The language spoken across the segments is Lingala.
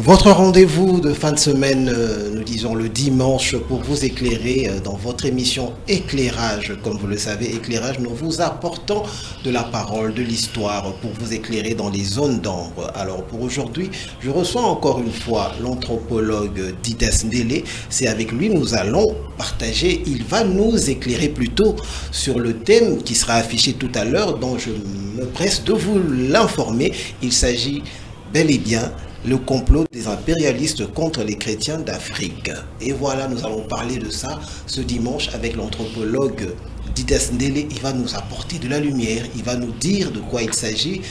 Votre rendez-vous de fin de semaine, nous disons le dimanche, pour vous éclairer dans votre émission Éclairage. Comme vous le savez, Éclairage, nous vous apportons de la parole, de l'histoire, pour vous éclairer dans les zones d'ombre. Alors pour aujourd'hui, je reçois encore une fois l'anthropologue Didas Ndele. C'est avec lui nous allons partager, il va nous éclairer plutôt sur le thème qui sera affiché tout à l'heure, dont je me presse de vous l'informer. Il s'agit bel et bien le complot des impérialistes contre les chrétiens d'Afrique. Et voilà, nous allons parler de ça ce dimanche avec l'anthropologue Didas Ndele. Il va nous apporter de la lumière, il va nous dire de quoi il s'agit,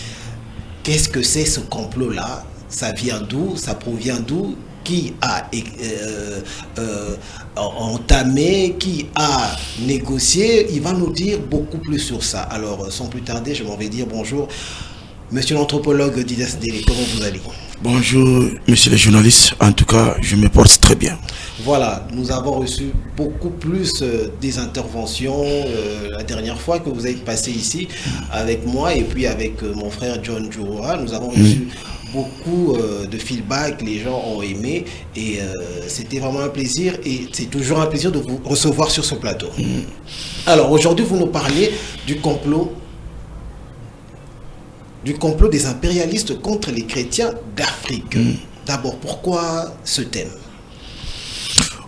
qu'est-ce que c'est ce complot-là, ça vient d'où, ça provient d'où, qui a entamé, qui a négocié. Il va nous dire beaucoup plus sur ça. Alors, sans plus tarder, je m'en vais dire bonjour. Monsieur l'anthropologue Didas Ndele, comment vous allez? Bonjour, monsieur le journaliste. En tout cas, je me porte très bien. Voilà, nous avons reçu beaucoup plus des interventions la dernière fois que vous avez passé ici avec moi et puis avec mon frère John Djoura. Nous avons reçu beaucoup de feedback, les gens ont aimé et c'était vraiment un plaisir et c'est toujours un plaisir de vous recevoir sur ce plateau. Alors aujourd'hui, vous nous parlez du complot des impérialistes contre les chrétiens d'Afrique. D'abord, pourquoi ce thème?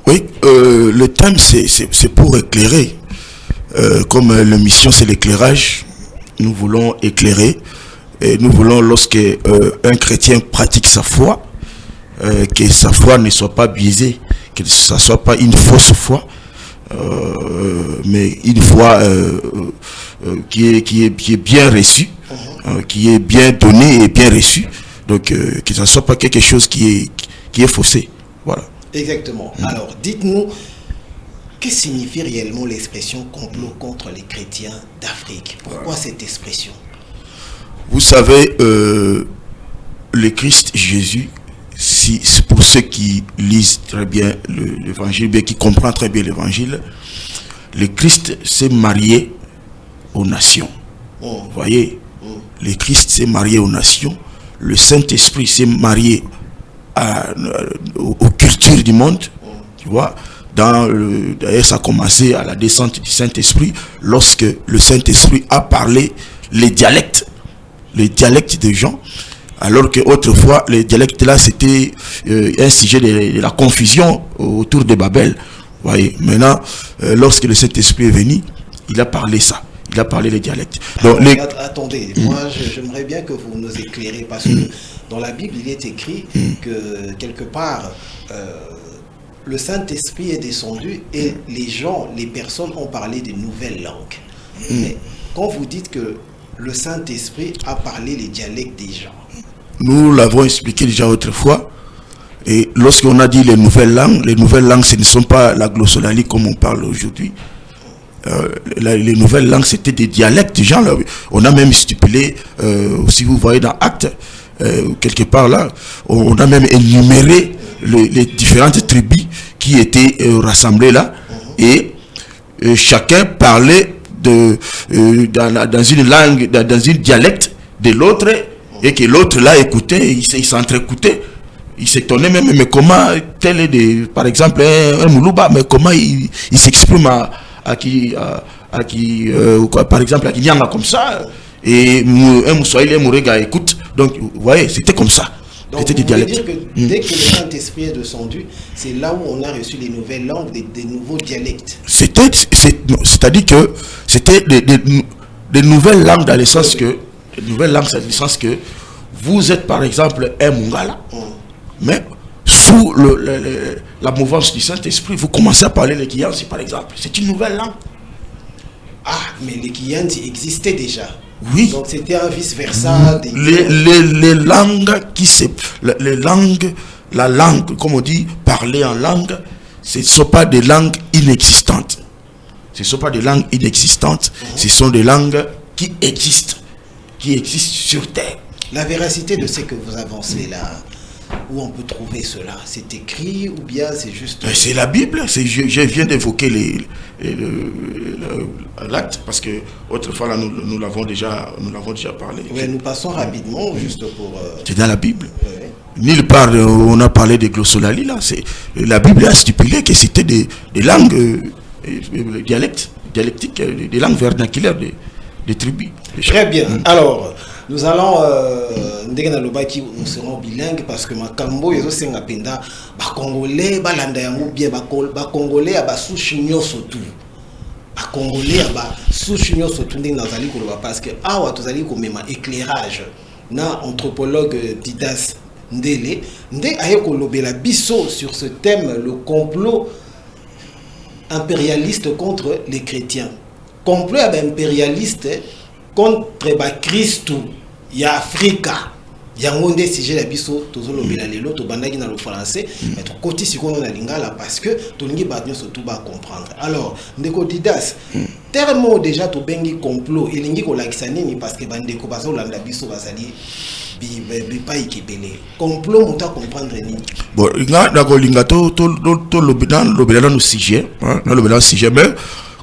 Oui, le thème, c'est pour éclairer. Comme l'émission, c'est l'éclairage, nous voulons éclairer. Et nous voulons, lorsque un chrétien pratique sa foi, que sa foi ne soit pas biaisée, que ce ne soit pas une fausse foi, mais une foi qui est bien reçue, qui est bien donné et bien reçu, donc que ça ne soit pas quelque chose qui est faussé. Voilà. Exactement. Alors, dites-nous, que signifie réellement l'expression complot contre les chrétiens d'Afrique? Pourquoi cette expression? Vous savez, le Christ Jésus, si, pour ceux qui lisent très bien l'évangile, bien qui comprennent très bien l'évangile, le Christ s'est marié aux nations. Vous voyez, le Christ s'est marié aux nations, le Saint-Esprit s'est marié aux cultures du monde, tu vois. D'ailleurs, ça a commencé à la descente du Saint-Esprit, lorsque le Saint-Esprit a parlé les dialectes des gens, alors que autrefois, les dialectes là, c'était un sujet de la confusion autour de Babel. Vous voyez, maintenant, lorsque le Saint-Esprit est venu, il a parlé ça. Il a parlé les dialectes. Donc, attendez, moi j'aimerais bien que vous nous éclairez parce que dans la Bible il est écrit que quelque part le Saint-Esprit est descendu et les personnes ont parlé de nouvelles langues. Mais quand vous dites que le Saint-Esprit a parlé les dialectes des gens, nous l'avons expliqué déjà autrefois. Et lorsqu'on a dit les nouvelles langues, ce ne sont pas la glossolalie comme on parle aujourd'hui. Les nouvelles langues, c'était des dialectes des gens. Là. On a même stipulé, si vous voyez dans Actes, quelque part là, on a même énuméré les différentes tribus qui étaient rassemblées là. Et chacun parlait dans une langue, dans une dialecte de l'autre, et que l'autre là écoutait, il s'entre-écoutait. Il s'étonnait même, mais comment tel est par exemple un Moulouba, mais comment il s'exprime par exemple à Kinyanga comme ça, et un Moussaïl et Mourega écoute. Donc vous voyez, c'était comme ça. Donc c'était des dialectes. Dire que dès que le Saint-Esprit est descendu, c'est là où on a reçu les nouvelles langues, des nouveaux dialectes. C'est-à-dire que c'était des nouvelles langues dans le sens que vous êtes par exemple un Mungala, mais sous la mouvance du Saint-Esprit, vous commencez à parler le Kiyansi par exemple. C'est une nouvelle langue. Ah, mais le Kiyansi existait déjà. Oui. Donc c'était un vice-versa. Les langues la langue, comme on dit, parler en langue, ce ne sont pas des langues inexistantes. Ce ne sont pas des langues inexistantes, ce sont des langues qui existent sur Terre. La véracité de ce que vous avancez là, où on peut trouver cela? C'est écrit ou bien c'est juste... C'est la Bible. Je viens d'évoquer l'acte parce que autrefois là, nous l'avons déjà parlé. Oui, nous passons rapidement juste pour... C'est dans la Bible. nulle part on a parlé de glossolalie là. La Bible a stipulé que c'était des langues dialectiques, des langues vernaculaires des tribus. Très bien. Alors, nous allons nous serons bilingues parce que makambo yezo senga penda ba congolais ba landa yango bien ba congolais ba souche nyoso tout. Ba congolais ba souche nyoso tout ndenge nazali ko loba parce que awa tozali ko mema éclairage na anthropologue Didas Ndele nde aye ko lobela biso sur ce thème, le complot impérialiste contre les chrétiens. Complot impérialiste contre ba Christ ya Afrika. Yango nde sujet la biso tozolo bela lelo to bandaki na le français mais to koti sikono na lingala parce que tolingi ba nyonso tout ba comprendre. Alors ndeko Didas terme déjà to bengi complot elingi ko lakisa nini parce que bandeko bazo landa biso bazali bi pa ikebele complot muta comprendre nini. Bon nga dako linga to lobela no sujet na lobela sujet mais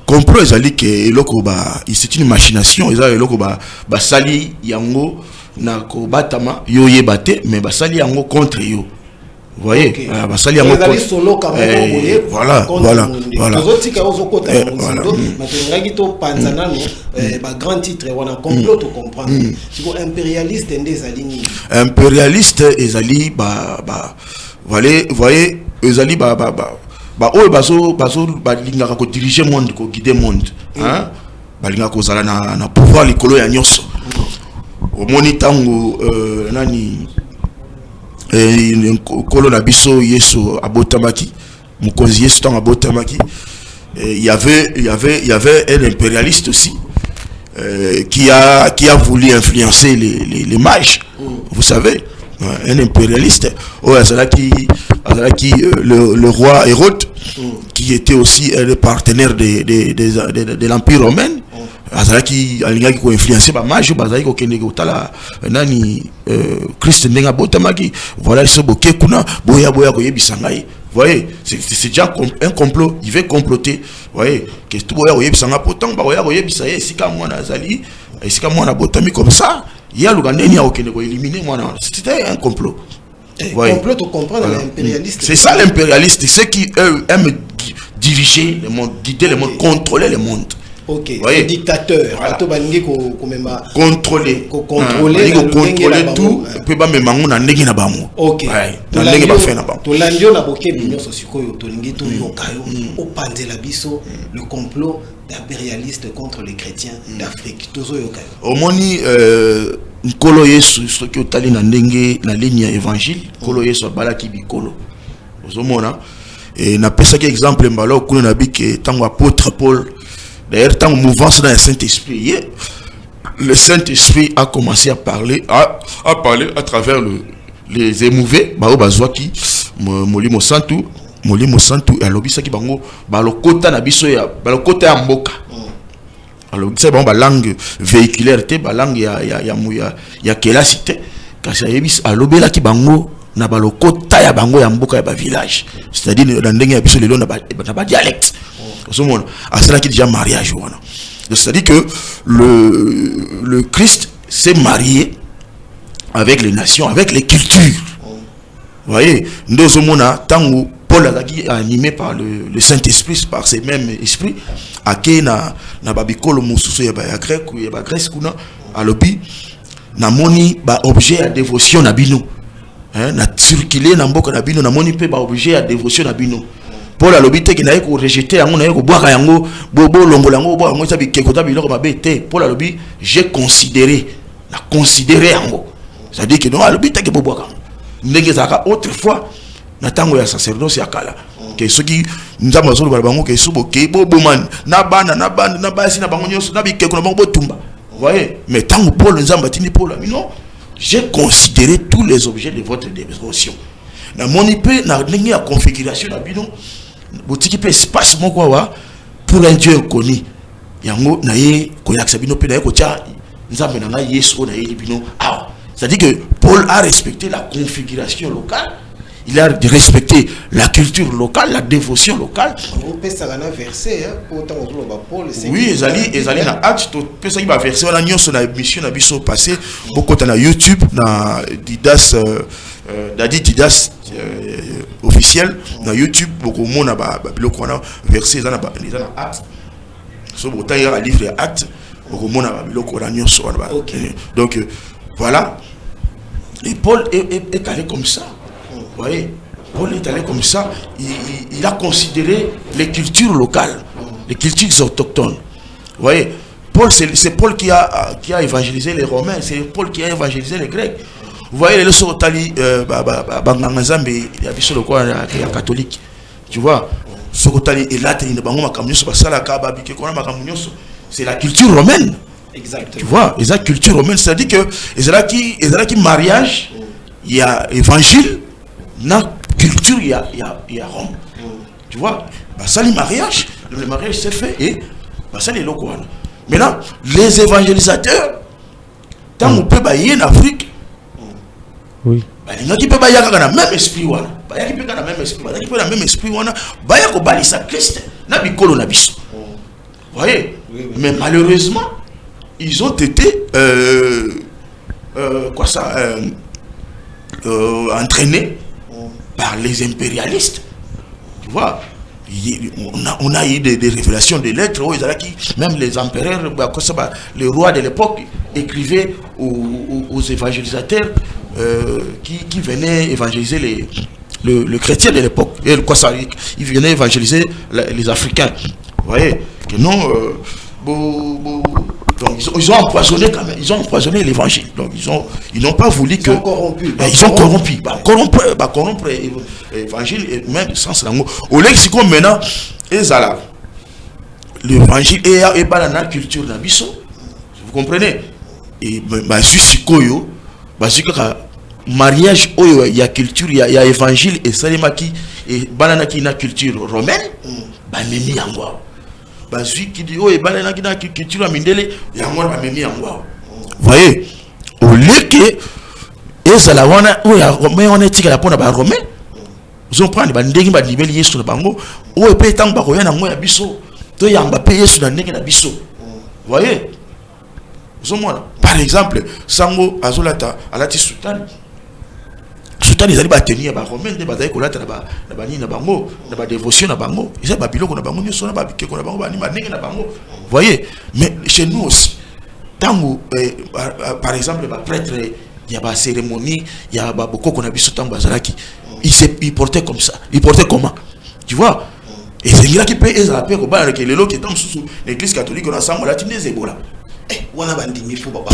complot ezali ke eloko ba c'est une machination ezali eloko ba sali yango na ko batama yo yebate mais basali yango contre yo. Vous voyez, okay. Basali yango voilà. Tozotika ozo kota voilà. Matengaki to panzana no ba grand titre wana complot to comprendre. Siko impérialiste ndezali nini? Impérialiste ezali voyez ezali oyo bazo lingaka ko diriger monde ko guider monde hein balinga ko zala na pouvoir likolo ya nyonso. Au monitango nani kolo na biso Yesu abotamaki mukonzi Yesu tango abotamaki il y avait un impérialiste aussi qui a voulu influencer les mages, vous savez, un impérialiste le roi Hérode qui était aussi un partenaire de l'Empire romain. Azalaki alingaki ko influencer ba mage bazali ko kende ko tala nani Christ ndenga botamaki voilà ce boké kuna boya ko yebisa ngai. Voyez, c'est déjà un complot, il veut comploter. Voyez, que tout boya ko yebisa nga pourtant ba ko yebisa esika mwana azali esika mwana botami comme ça, il y a le gandeni a okende ko éliminer mwana. C'était un complot. Complot to comprendre l'impérialiste. C'est ça l'impérialiste, ceux qui aiment diriger le monde, guider le monde, contrôler le monde. Ok, le dictateur, voilà. Contrôler tout, peut pas même na ndenge na bango. Ok. Na ndenge ba fait na bango. To landio na boke binyo sosikoyo to lingi to yokayo o panzela biso le complot impérialiste contre les chrétiens d'Afrique. Tozo yokayo. Omoni nkolo Yesu soki otali na ndenge na ligne ya évangile, nkolo Yesu abalaki bikolo. Ozomona et na pesaki exemple mbalo kuna na bike tango apôtre Paul. D'ailleurs, tant mouvance dans le Saint-Esprit, le Saint-Esprit a commencé à parler à travers les émouvés, bazwaki molimo santu et alobisaki bango balokota na biso ya balokota ya mboka. Alors c'est bon ba langue véhiculaire te ba langue ya kelasite kasi yebis alobelaki bango na balokota ya bango ya mboka ya ba village, c'est-à-dire dans ndenge ya biso lelo na ba dialecte. C'est déjà mariage. C'est-à-dire que le Christ s'est marié avec les nations, avec les cultures. Vous voyez, nous sommes tant Paul a animé par le Saint-Esprit, par ces mêmes esprits, à Kena, na babikolo mususu ya grec ou ya Grèce kuna, à l'obi, na moni ba objet à dévotion na bino, na circuler na mboka na bino, na moni pe ba objet à dévotion na bino. Paul a l'obité qui n'a pas rejeté, on a boire yango, bobo longolango, boire moi ça bi kekota bi loko mabete. Paul a l'obité, j'ai considéré yango. Ça dit que non, a l'obité que bobo yango. Ndenge zaka autrefois, na tango ya sacerdoce ya kala. Que ceux qui nous avons besoin de bango que subo ke bobo man, na bana na basi na bango nyoso na bi kekona bango tumba. Vous voyez? Mais tango Paul nous a batini Paul, non, j'ai considéré tous les objets de votre dévotion. Na monipe na ndenge ya configuration na bino. Boutique peut espace mon quoi pour un Dieu connu yango na ye ko yaksa bino pe na ye ko tia nzambe na Yesu na ye bino ah ça dit que Paul a respecté la configuration locale, il a respecté la culture locale, la dévotion locale. On peut ça na verset autant Paul c'est oui ezali na acte to peut ça va verset on a nyonso na mission na biso passé beaucoup na YouTube na Didas Dadi Tidas officiel dans YouTube beaucoup monde a biloko na verset dans acte so autant il y a livre acte beaucoup monde a biloko na nyonso donc voilà. Et Paul est allé comme ça. Vous voyez, Paul est allé comme ça. Il a considéré les cultures locales, les cultures autochtones. Vous voyez, Paul, c'est Paul qui a évangélisé les Romains, c'est Paul qui a évangélisé les Grecs. Vous voyez, les leçons il y a catholique. Tu vois, c'est la culture romaine. Exactement. Tu vois, les culture romaine, c'est-à-dire que les mariage, il y a évangile, dans la culture, il y a Rome. Tu vois, ça le mariage s'est fait et ça les locaux. Maintenant, les évangélisateurs, tant on peut bailler en Afrique, oui. Il y a qui peut bailler dans le même esprit, il y a qui peut dans le même esprit, il y a qui peut dans le même esprit, bailler ko balisa Christ, na bikolo na biso. Vous voyez, mais malheureusement, ils ont été entraînés par les impérialistes. Tu vois, on a eu des révélations des lettres, même les empereurs, les rois de l'époque écrivaient aux évangélisateurs qui venaient évangéliser le chrétien de l'époque. Ils venaient évangéliser les Africains. Vous voyez, que non. Donc ils ont empoisonné quand même, ils ont empoisonné l'évangile. Donc ils n'ont pas voulu que. Ils ont corrompu. Corrompre l'évangile et même sans l'amour. Au lexicon maintenant, l'évangile est dans la culture d'Abisso. Vous comprenez? Et juste koyo, mariage il y a culture, il y a évangile et salimaki et banana qui na culture romaine, memi yango. Bazui qui dit oh et banana qui na culture mindele yango ba memi yango. Voyez, au lieu que ezala wana o ya romain on est tika pona ba romain. Ils ont pris ba ndenge ba libeli yesu na bango, o e pe tang ba ko yana ngo ya biso, to yamba pe yesu na ndenge na biso. Voyez? Par exemple, Sango Azolata alati sultan. Sultan ils allaient tenir ba romain de bataille kolata na ba ni na bango, na ba dévotion na bango. Ils ba biloko na bango nyoso na ba bike ko na bango ba ni ba ndenge na bango. Voyez? Mais chez nous aussi, tango par exemple ba prêtre il y a ba cérémonie, il y a ba boko na biso tango bazalaki. Il portait comme ça. Il portait comment? Tu vois? Et c'est là qui peut ezapé ko ba que les lots qui sont sous l'église catholique on a ça la tine zebola. Wana bandimi fo baba.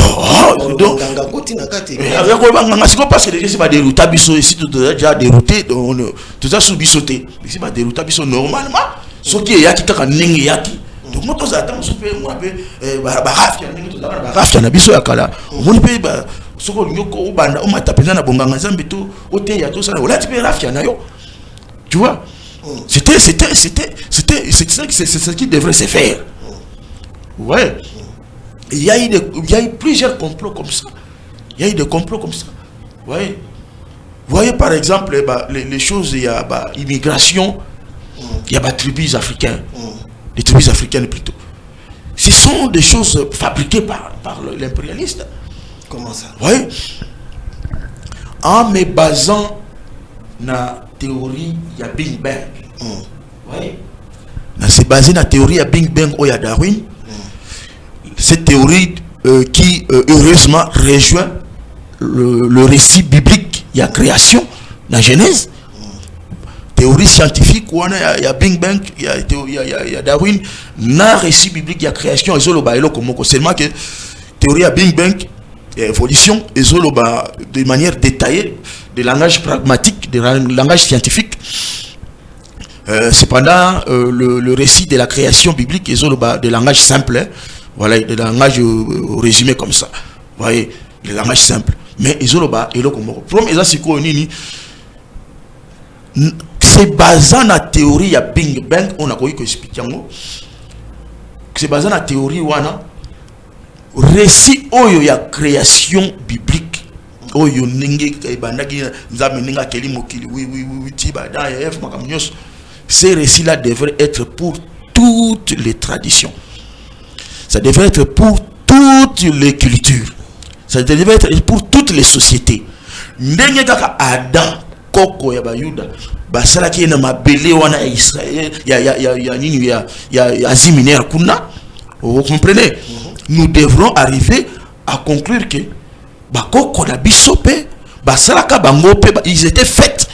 Donc nganga koti na kati. Avec quoi nganga siko passer déjà c'est pas dérouter biso ici tout déjà dérouté tout ça sous bisoté. Ici pas dérouter biso normalement. Ce qui est yaki kaka ningi yaki. Donc moi tous attends soupe moi pe ba rafia ningi tout ba rafia na biso yakala. Moni pe ba soko nyoko obanda o matapeza na bonganga nzambe to ote ya to ça là olati pe rafia na yo. Tu vois? C'est ce qui devrait se faire. Ouais. Il y a eu plusieurs complots comme ça. Il y a eu des complots comme ça. Vous voyez par exemple les choses, il y a immigration, il y a tribus africaines. Les tribus africaines plutôt. Ce sont des choses fabriquées par l'impérialiste. Comment ça? Oui. En me basant na théorie, il y a Big Bang. Oui. C'est basé sur la théorie, il y a Big Bang ou il y a Darwin. Cette théorie qui heureusement rejoint le récit biblique, il y a création, la Genèse. Théorie scientifique, il y a Big Bang, il y a Darwin. Dans le récit biblique, il y a création, seulement que théorie à Big Bang, il y a évolution, de manière détaillée, de langage pragmatique, de langage scientifique. Cependant, le récit de la création biblique est de langage simple. Voilà, le langage résumé comme ça. Vous voyez, le langage simple. Mais c'est basé dans la théorie à Big Bang, on a connu que c'est basé dans la théorie wana récit oyo ya création biblique. Oyo ninge bandaki nzambe ninga keli mokili oui tiba da f makamnyos. Ces récits-là devraient être pour toutes les traditions. Ça devrait être pour toutes les cultures. Ça devrait être pour toutes les sociétés. ndenge kaka Adam koko ya bayuda basala ki na mabele wana ya Israël ya nini ya Ziminaire kuna. Vous comprenez? Nous devrons arriver à conclure que bakoko na biso pe basala ka bango pe ils étaient faits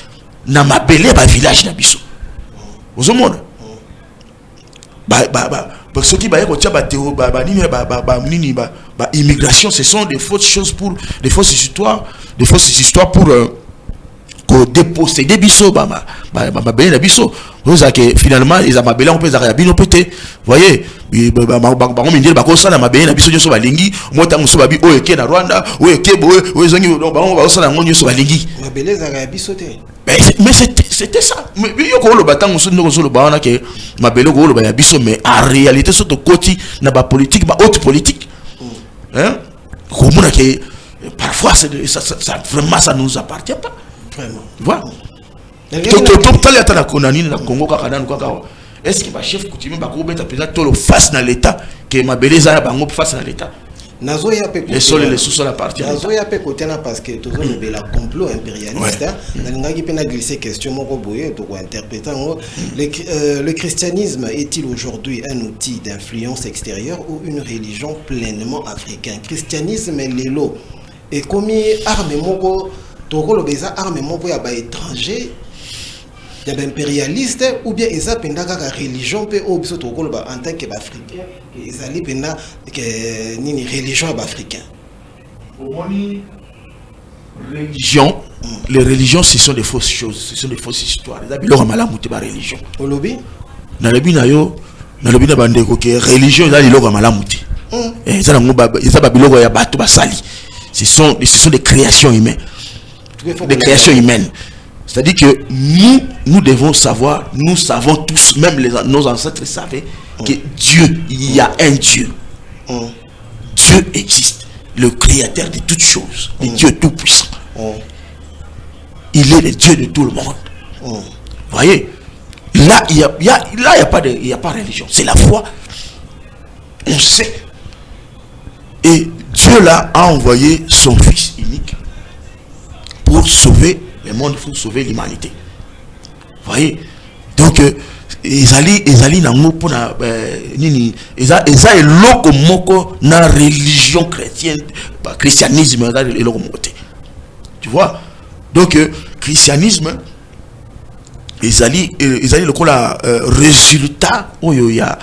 na mabele ba village na biso. Vous comprenez? Parce que immigration, ce sont des fausses choses pour des fausses histoires pour déposséder biso biso. Vous savez que finalement ils ont mabélé on peut zarabino pété. Voyez, ça na mabélé na biso nyoso balingi, mota muso babi o eke na Rwanda, o eke bo o zongi ba ça na nyoso balingi. Mabélé zarabiso te. Mais c'était ça. Mais mais en réalité, c'est au côté de la politique, haute politique. Hein? Parfois, ça vraiment, ça ne nous appartient pas. Vraiment. Voilà. Est-ce que le chef coutumier va face dans l'État, que ma belleza est face dans l'État? Les sols et les sous-sols appartiennent. Parce que tout le complot impérialiste, on a glissé question, le christianisme est-il aujourd'hui un outil d'influence extérieure ou une religion pleinement africaine? Christianisme est l'élo. Et comme arme moko, toko le beza arme moko ya ba étranger, ya ba impérialiste ou bien eza penda kaka religion pe o biso toko le ba en tant que ba africain. Ils allaient penda que ni religion africaine. Religion, les religions ce sont des fausses choses, ce sont des fausses histoires. Les abiloko malamuti ba religion. Olobi? Na lobi na yo, na lobi na bandeko que religion eza biloko malamuti. Eza na ngoba eza ba biloko ya bato basali. Ce sont des créations humaines. Des créations humaines. C'est-à-dire que nous devons savoir, nous savons tous, même nos ancêtres savaient, que Dieu, il y a un Dieu. Dieu existe, le créateur de toutes choses, le Dieu tout-puissant. Il est le Dieu de tout le monde. Vous voyez, là, il n'y a pas de religion, c'est la foi. On sait. Et Dieu là a envoyé son Fils unique pour sauver le monde, pour sauver l'humanité. Vous voyez? Donc, ils allaient nango pour na nini eza eloko moko na religion chrétienne, christianisme eza eloko moko te. Tu vois? Donc, christianisme ils allaient le kola résultat oyo ya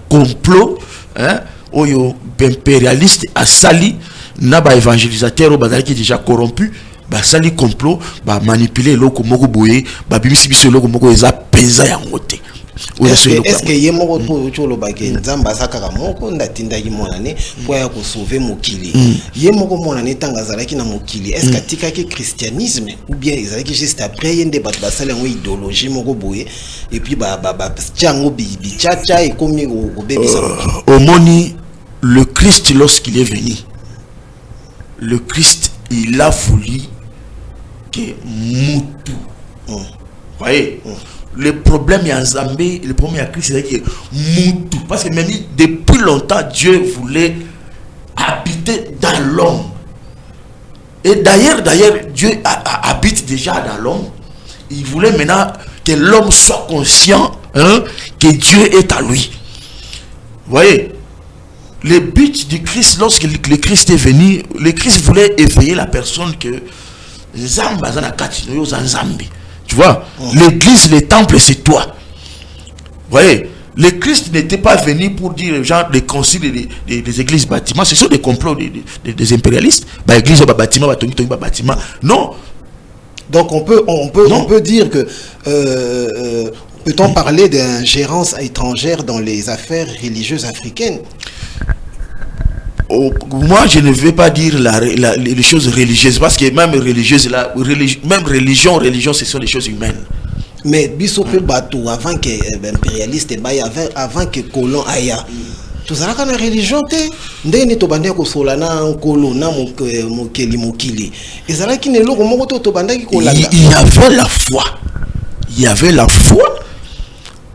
complot, hein? Oyo impérialiste a sali na ba évangélisateur bazali qui déjà corrompu ba sali complot ba manipuler loko moko boye ba bimisi biso loko moko eza penza ya ngote. Est-ce que yé moko to cholo ba ke nzamba sakaka moko ndatinda ki monane pour ya ko sauver mokili. Yé moko monane tanga zalaki na mokili. Est-ce que tika ki christianisme ou bien ezalaki juste après yende ba basala ngo idéologie moko boye et puis ba tiango bi chacha et komi go bebisa. Omoni le Christ lorsqu'il est venu, le Christ il a voulu que Moutou. Voyez, le problème est en Zambie, le problème est à Christ, c'est que Moutou. Parce que même depuis longtemps, Dieu voulait habiter dans l'homme. Et d'ailleurs, Dieu habite déjà dans l'homme. Il voulait maintenant que l'homme soit conscient, hein, que Dieu est à lui. Voyez, le but du Christ, lorsque le Christ est venu, le Christ voulait éveiller la personne que tu vois, l'église, le temple, c'est toi. Vous voyez, le Christ n'était pas venu pour dire genre des conciles des églises bâtiments, ce sont des complots des impérialistes. L'église bâtiment, bâtiment. Non. Donc on peut dire que peut-on parler d'ingérence étrangère dans les affaires religieuses africaines? Moi, je ne vais pas dire les choses religieuses, parce que même religieuse, même religion, ce sont des choses humaines. Mais biso pe bateau avant que impérialiste avant que colon aya. Tout ça la religion te ndeni to bande ko solana nkolo na mokili. Ezala ki ne loko moko to bande ki kolanda. Il y avait la foi. Il y avait la foi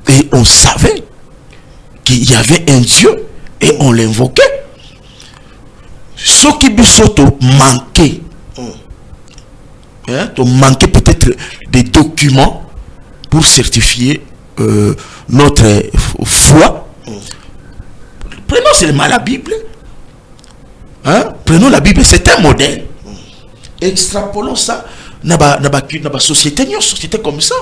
et on savait qu'il y avait un Dieu et on l'invoquait. Ce qui bisoto manquait, hein, on manquait peut-être des documents pour certifier notre foi. Prenons seulement la Bible. Hein? Prenons la Bible, c'est un modèle. Extrapolons ça dans la société, une société comme ça.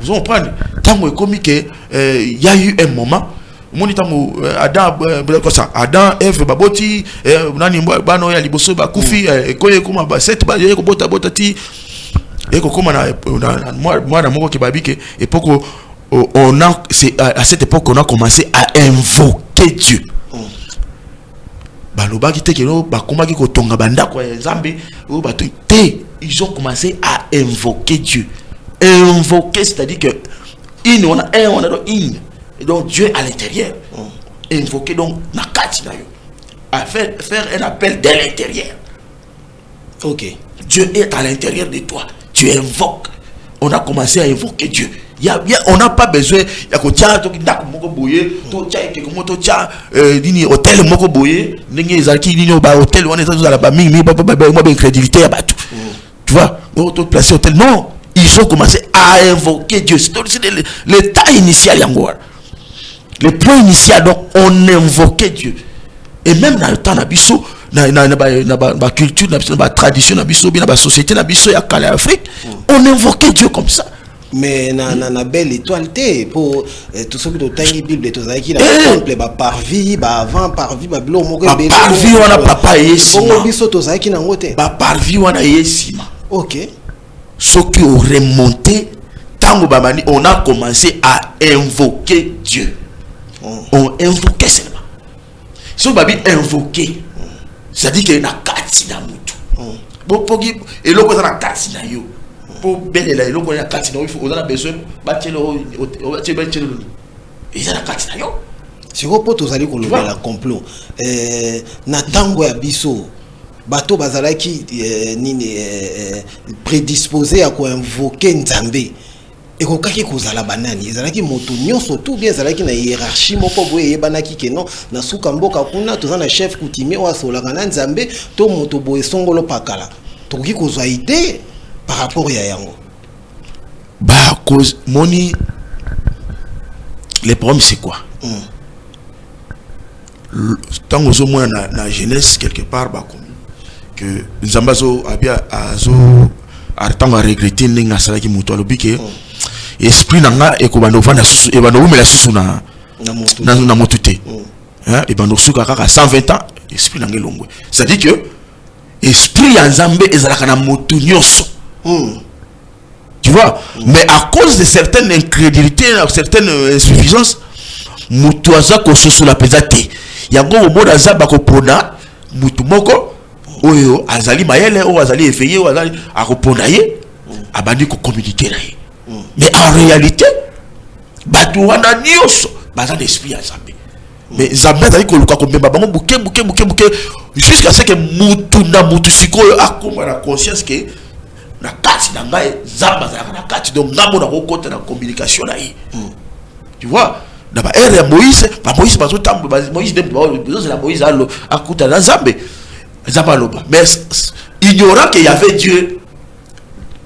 Vous allez prendre, tant que il y a eu un moment, Adam, Eve, Baboti, Nani, Bano, Liboso, Bakufi, Koye, Kuma, Baset, Baye, Bota, Botati, et comme moi, dans mon époque, à cette époque, on a commencé à invoquer Dieu. Ils ont commencé à invoquer Dieu. Invoquer, c'est-à-dire que on a in. Et donc Dieu à l'intérieur. Invoquer donc à faire un appel de l'intérieur. Ok. Dieu est à l'intérieur de toi. Tu invoques. On a commencé à invoquer Dieu. On n'a pas besoin tu vois, non, ils ont commencé à invoquer Dieu. C'est l'état initial. Le point initial, donc on invoquait Dieu. Et même dans le temps d'Abisso, dans la culture, dans la tradition d'Abisso, dans la société d'Abisso, il y a Afrique, on invoquait Dieu comme ça. Mais na belle étoile pour tout ce qui est dans la Bible, tout ça qui est exemple parvi, avant parvi, blo moko bébé. Parvi on a papa yesima. Bon biso tout ça qui na ngote. Parvi on a yesima. OK. Ce qui aurait monté tango babani, on a commencé à invoquer Dieu. On invoquait seulement. Si on va bien invoquer, ça dit qu'il y a une carte dans mutu. Bon pogi et l'autre dans la carte dans yo. Pour belle là, l'autre dans la carte dans il faut on a besoin battre le et ça la carte dans yo. Si vous pouvez tous aller colober la complot na tango ya biso bato bazalaki nini prédisposé à quoi invoquer Nzambe. Et quand il y a banani, il y a qui motonio surtout bien il y a une hiérarchie moko boye banaki que non na sukamboka kuna to na chef coutumier wa sola kana Nzambe to moto boye songolo pakala to ki kozwa idée par rapport ya yango bah cause moni le problème c'est quoi tant aux moins na jeunesse quelque part bah comme que Nzambazo abia azo artanga regretter ninga sala ki moto alobike esprit nanga ekobando vanda susu ebando umela susu na motute hein ebando suka kaka 120 ans esprit nanga longwe ça dit que esprit ya Nzambe ezalaka na moto nyonso tu vois mais à cause de certaines incrédulités certaines insuffisances moto aza ko susu la pesate yango omoda za bakopona moto moko oyo azali mayele o azali effayé o azali akopona ye abandi ko communiquer na ye. Mais en réalité, bato wana nyonso baza d'esprit ya Nzambe. Mais Nzambe azali ko luka ko mbeba bango buke jusqu'à ce que mutu sikoyo akoma na conscience que na kati na ngai Nzambe azalaka na kati donc ngambo na kokota na communication na ye. Tu vois, na ba ère ya Moïse bazo tambo Moïse dem besoin la Moïse allo akuta na Nzambe. Mais ignorant qu'il y avait Dieu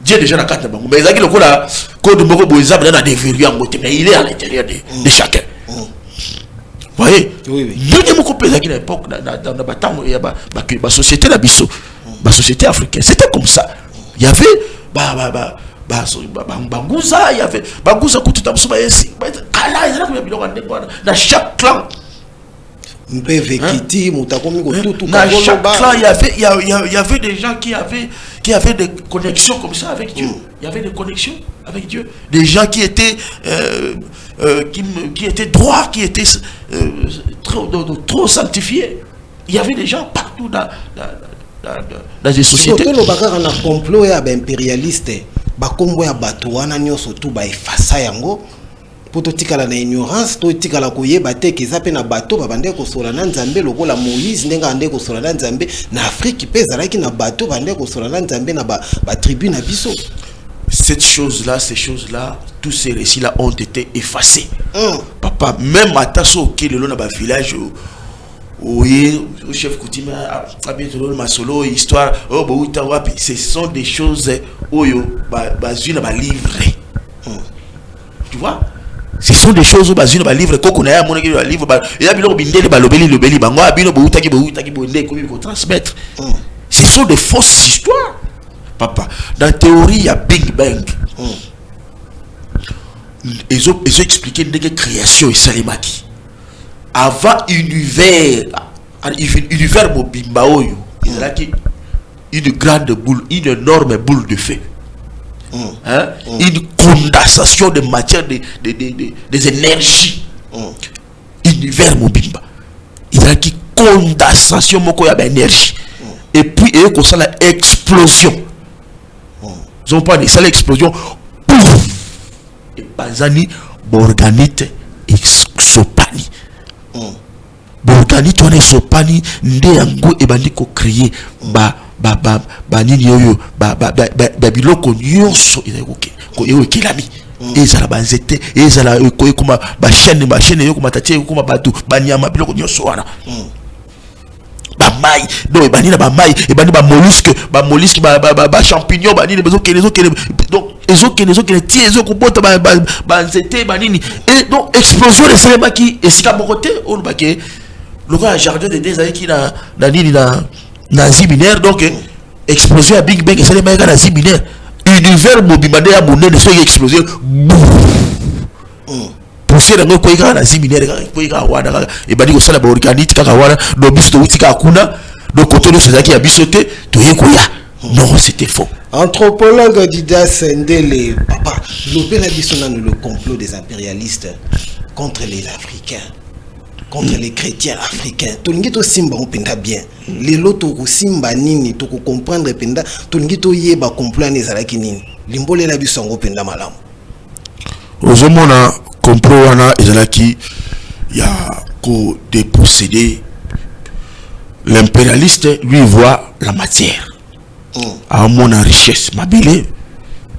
déjà dans la carte, mais il y a le code de Moko Boizab dans des verrues en côté, mais il est à l'intérieur de chacun. Vous voyez, nous avons compris à l'époque dans la bataille, il y a la société d'Abisso, la société africaine, c'était comme ça. Il y avait Bangouza, il y avait Bangouza, dans chaque clan. Dans chaque clan, il y avait des gens qui avaient des connexions comme ça avec Dieu. Il y avait des connexions avec Dieu. Des gens qui étaient droits, qui étaient trop sanctifiés. Il y avait des gens partout dans des sociétés. Surtout le complot impérialiste, pour tikala na ignorance to tikala koyeba te ke zape na bato babande ko sola na Nzambe lokola Moïse ndenga ande ko sola na Nzambe na Afrique pe zalaki na bato bande ko sola na Nzambe na ba tribu na biso. Ces choses-là, tous ces récits-là ont été effacés. Papa, même à Tasso, qui est le long de village oui, au chef coutume, ma solo, histoire, oh, bah, wapi, ce sont des choses, oh, yo, bazuna, ba livre. Tu vois? Ce sont des choses, bazuna, ba livre, qu'on a, mon livre, il y a bien bindé, ba lobeli, bango, abino, boutaki, bonde, comme il faut transmettre. Ce sont des fausses histoires, papa. Dans la théorie, il y a Big Bang. Ils ont expliqué que création et salimaki. Avant univers mobimbaoyo, il y a une grande boule, une énorme boule de feu. Une condensation de matière, des énergies. Univers mobimba. Il y a une condensation d'énergie. Et puis il y a une explosion. Ils ont pas dit ça, l'explosion. Et bazani borganite exopani. Borganite on exopani nde yango ebandi ko créer ba nini yoyo ba biloko nyonso irekoke ko ekelami ezala banzete ezala ko ekoma ba chaîne yo kuma tatie kuma batu banyama biloko nyonso wana mai donc bani na ba mai et bani ba mollusque ba champignon bani les donc ezokene tie ezokobota ba nzete banini et donc explosion de ça qui et si ta côté on ba ke le jardin de des années qui na nini na ziminaire donc explosion à Big Bang et ça les na ziminaire univers mobimade ya bonene so explosion poussière ngo ko ika na ziminaire ko ika wana et bani ko sala ba organique kaka wana do biso utika akuna do côté de ces qui a bisoté to yekoya non c'était faux. Anthropologue Didas Ndele, papa, l'opéra bisonane le complot des impérialistes contre les Africains, contre les chrétiens africains. Toningito simba openda bien. Les loto simba nini to comprendre penda toningito yeba complot nezalaki nini. Limbole la bisongo penda malamu. Ozomona complot wana ezalaki ya ko déposséder l'impérialiste lui voit la matière. À mon richesse mabele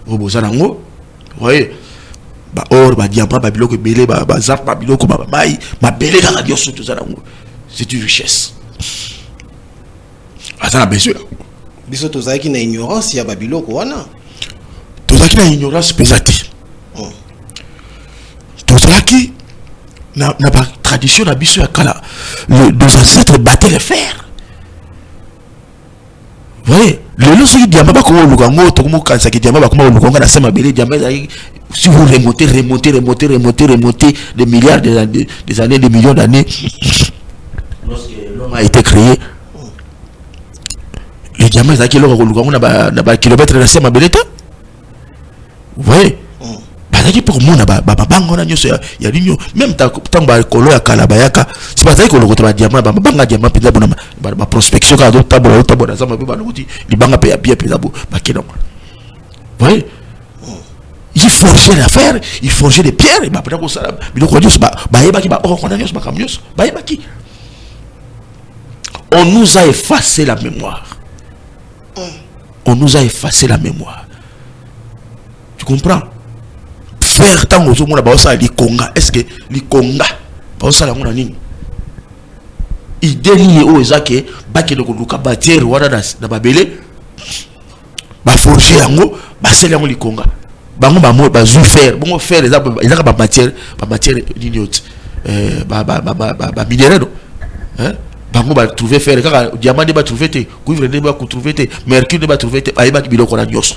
robozanango voyez ba or ba diamant ba biloko belé ba zap ba biloko ba mai mabele ka radio surtout zanango c'est une richesse azana besoin biso tozaki na ignorance ya ba biloko wana tozaki na ignorance pesate tozaki na ba tradition na biso ya kala nos ancêtres battaient le fer. Voyez, le lot c'est diamant ba ko lukango to ko kansa ki diamant ba ko lukango na sema belé diamant si vous remontez des milliards des années, des millions d'années lorsque l'homme a été créé les diamants ça qui lo ko lukango na ba kilomètre na sema belé ta. Vous voyez, pour moi na ba bango na nyoso ya linyo même tant ba kolo ya kalabayaka c'est pas ça que le ba diamant ba banga diamant peza bona ba prospection ka do tabona za ba luti li banga pe ya bien peza bo ba keno. Oui, il forgeait l'affaire, il forgeait des pierres et ba pena ko sala biloko nyos ba yeba ki ba o ko na nyos ba kam nyos ba yeba ki. On nous a effacé la mémoire. On nous a effacé la mémoire. Tu comprends? Faire tant aux hommes là-bas, ça, les Conga. Est-ce que les Conga, ça, la nini? Il délie au Ezake, baké de Koluka, bâtir, voilà, dans Babélé, bah, forger en haut, bah, c'est là où les Conga. Bah, on va bah, faire, bon, faire les arbres, il y a matière, l'ignote, bah, minéral, hein? Bah, on va trouver faire, car diamant, va trouver, cuivre, va trouver, mercure, va trouver, bah, il va biloko qu'on a nyos.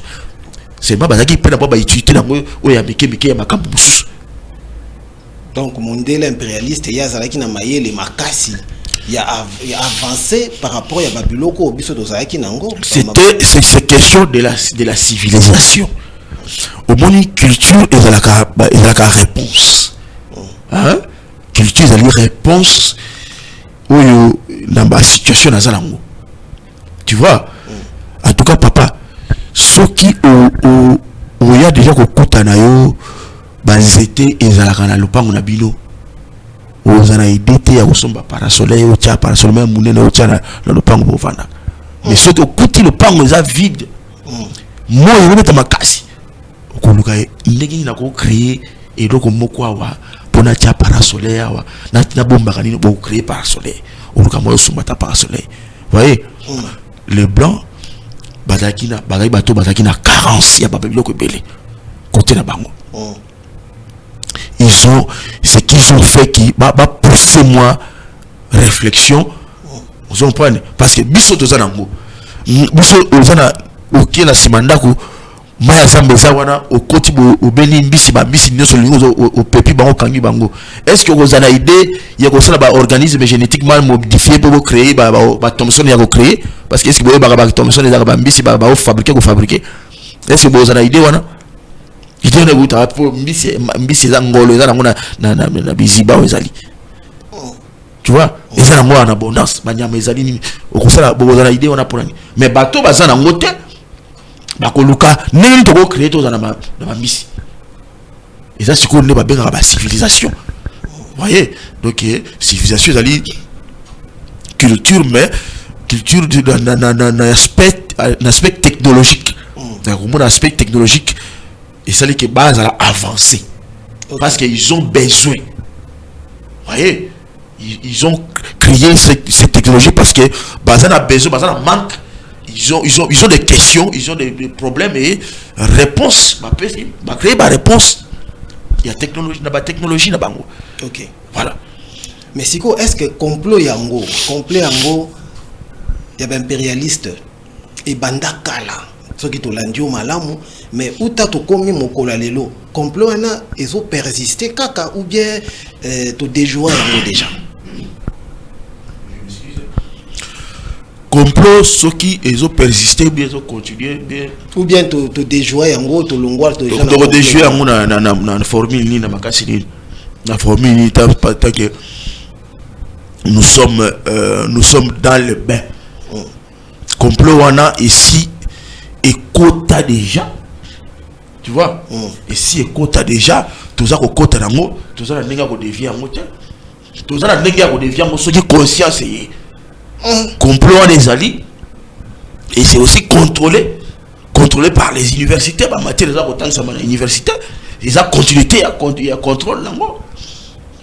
C'est pas qui peut d'abord utiliser la donc modèle impérialiste il y a zalaki na maye les makasi il y a avancé par rapport à Babyloko au biso dozaki nango. C'est question de la civilisation. Au moins culture et la réponse. Hein? Culture et la réponse dans la situation dans zalango. Tu vois? En tout cas papa ceux qui il y a déjà kokuta na yo banzete ezalaka na lopango na bino ozana idete ya kosomba parasoleil o tia parasoleil même munene o tia na lopango bovanda mais ceux qui okuti lopango eza vide moi il meta makasi okoluka ndenge na ko créer eloko moko awa pona tia parasoleil awa na bombaka nini bo créer parasoleil au Cameroun sous mata par soleil. Vous voyez, les blancs, bazakina, bato bazakina carence, ya babelo ko belé. Côté na bango. Ils ont ce qu'ils ont fait qui va pousser moi réflexion. Vous comprenez? Parce que biso tozanango. Biso ozana OK na simandako maya zambeza wana okoti bo beni mbisi ba mbisi nyoso lingo au pepi bango kangi bango. Est-ce que vous avez idée ya ko sala ba organisme génétiquement modifié pour créer ba Thomson ya ko créer parce que est-ce que vous ba Thomson les ba mbisi ba fabriquer est-ce que vous avez idée wana idée na buta pour mbisi za ngolo za na biziba ezali. Tu vois, et ça moi en abondance banyama ezali nini okosala bo za idée wana pour mais bato bazana ngote bakoluka nini to créer to na mbisi. Et ça c'est qu'on ne pas bien la civilisation. Vous voyez, donc civilisation ezali culture mais culture d'un aspect technologique. Un aspect technologique et ça les que base à la avancée. Parce qu'ils ont besoin. Vous voyez, ils ont créé cette technologie parce que Bazan a besoin, Bazan a manque. Ils ont des questions, ils ont des problèmes et réponse. Ma créer ma réponse. Il y a technologie na bango. Ok. Voilà. Mais Siko, est-ce que complot yango, il y a impérialiste et banda kala. Ce qui est au malamu, mais où t'as tout commis mon colalelo, complot ils ont persisté kaka ou bien tout déjoué déjà. Complot ceux qui ils ont persisté bien ils ont continué bien ou bien tout déjoué en gros tout longueur tout déjà donc déjoué en na formule ni na makasi ni na formule ni tant que nous sommes dans le bain. Complot wana ici et quota déjà, tu vois, et si et quota déjà, tout ça qu'on quota dans mot, tout ça la néga qu'on devient en moteur, tout ça la néga qu'on devient en ce qui conscience est complot des alliés et c'est aussi contrôlé par les universités, par matière des autant ça dans l'université, ils ont continuité à contrôle là moi,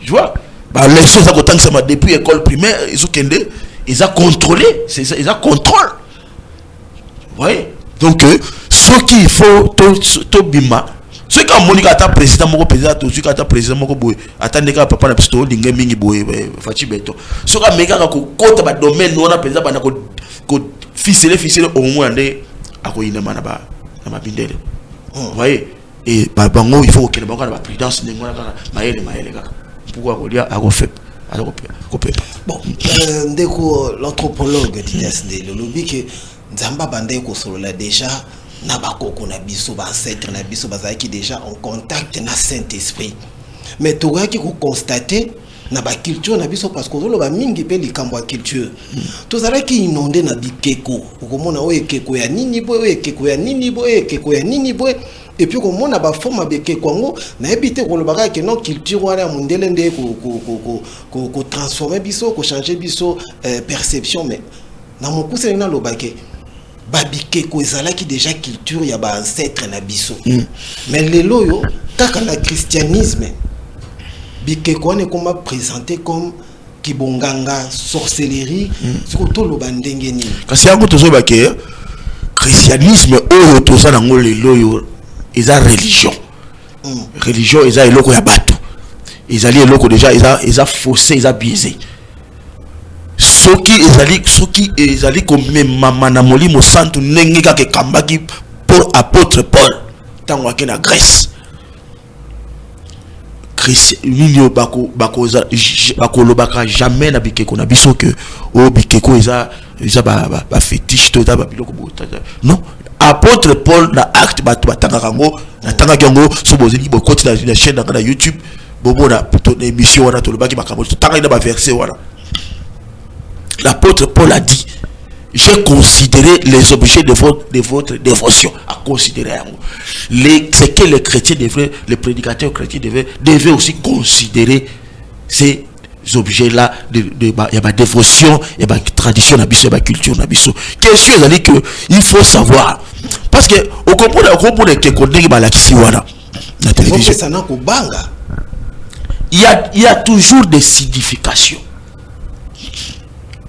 tu vois, bah les choses à autant ça depuis école primaire, ils ont contrôlé, c'est ça, ils ont contrôle, vous voyez. Donc, ce qu'il faut, tout bima. Ce qui a Monica ta président, mon président, tout ce qui a ta président, mon boy, attendez qu'à papa n'a pas stocké n'ingé mingi boy, fati beto. Ce qui a méga ko côté ba domaine, nous on a président, ba na ko ficeler au moins andé, à ko inema na ba bindele. Vous voyez? Et ba bango il faut que le bango na ba prudence n'ingé na maele kaka. Pourquoi ko dia à ko fait, à ko pepa. Bon, ndeko l'anthropologue dit le lobby que Nzamba bande ko solo la déjà na bakoko na biso ba ancêtre na biso bazaki déjà en contact na Saint-Esprit. Mais toga ki ko constater na ba culture na biso parce que zolo ba mingi pe likambo culture. Tozala ki inondé na bikeko. Okomona o ekeko ya nini boy, ekeko ya nini boy, ekeko ya nini boy. Et puis okomona ba forme bikeko ngo na ebité ko lobaka ke non culture wana mondele nde ko transformer biso, ko changer biso perception mais na mokusa na lobake babikeko ezalaki déjà culture ya ba ancêtre na biso. Mais lelo yo kaka na christianisme bikeko ne comme présenté comme kibonganga sorcellerie surtout lo bandenge ni kasi yango tozo bake christianisme oyo toza nango lelo yo eza religion religion eza eloko ya bato ezali eloko déjà eza faussé eza biaisé. Soki ezali comme mama na molimo santu ndenge kaka kambaki pour apôtre Paul tango akena na Grèce Christian bako lobaka jamais na bikeko na biso que o bikeko eza ba fétiche to da ba biloko bota non apôtre Paul na acte bato batanga kango na tanga kango so bozeli bo côté la chaîne na YouTube bobo na émission wana to lobaki makambo tanga ina ba verset wana. L'apôtre Paul a dit, j'ai considéré les objets de votre dévotion à considérer. Ce que les chrétiens devraient, les prédicateurs chrétiens devaient aussi considérer ces objets-là, il y a ma dévotion, il y a ma tradition, il y a ma culture. Question est que il faut savoir. Parce que, au comprend que la télévision, il y a toujours des significations.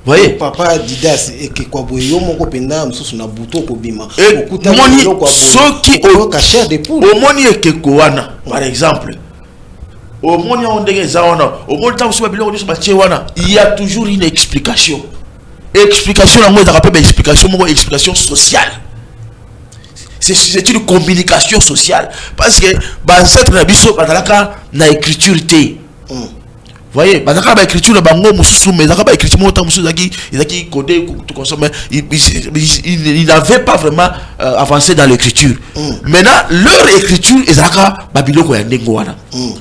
voyez papa Didas et que quoi boyo moko penda msusu na buto ko bima okuta moni soki au cacher des poules au moni et que koana par exemple au moni on ndenge zaona au moni ta usuba biloko nyuso batie wana il y a toujours une explication na moi ça rappelle explication moko explication sociale. C'est une communication sociale parce que ancêtre na biso bazalaka na écriture té. Voyez, bazalaka ba écriture na bango mususu mais bazalaka ba écriture mota mususu zaki codé tout consommer il n'avait pas vraiment avancé dans l'écriture. Maintenant leur écriture ezalaka babiloko ya ndengo wana.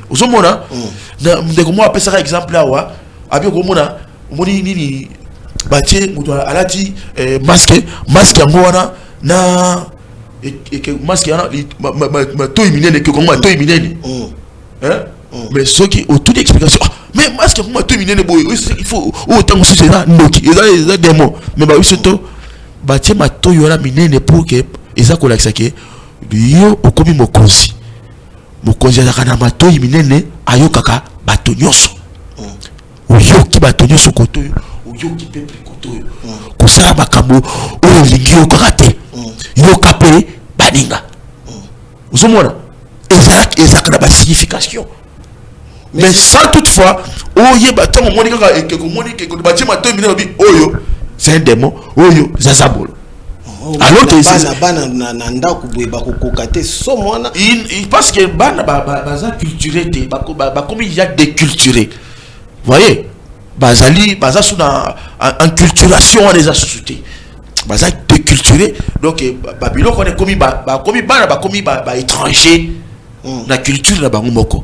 Ozomona na ndeko mo apesa exemple awa abi komona moni nini batie mutu alati masque yango wana na et que masque yana ma to minene que comment to minene hein mais ce qui autour d'explication mais masque comment to minene boy il faut autant aussi c'est là noki et là des mots mais ba surtout batie ma to yona minene pour que eza ko lakisa ke yo okomi mokonzi azaka na ma to minene ayokaka bato nyonso oyoki bato nyonso koto oyoki peuple koto kosala makambo oyo lingi okaka te yoka pe baninga uzomona ezaka na ba signification mais sans toutefois oye batango moni kaka ekeko moni keko batie mato minene bi oyo c'est un démon oyo zazabolo alors que bana na ndako boye bakokoka te so mwana parce que bana baza culturé te bakomi ya déculturé voyez baza sous enculturation des sociétés baza déculturé donc babilo connaît komi bakomi étranger na culture na bango moko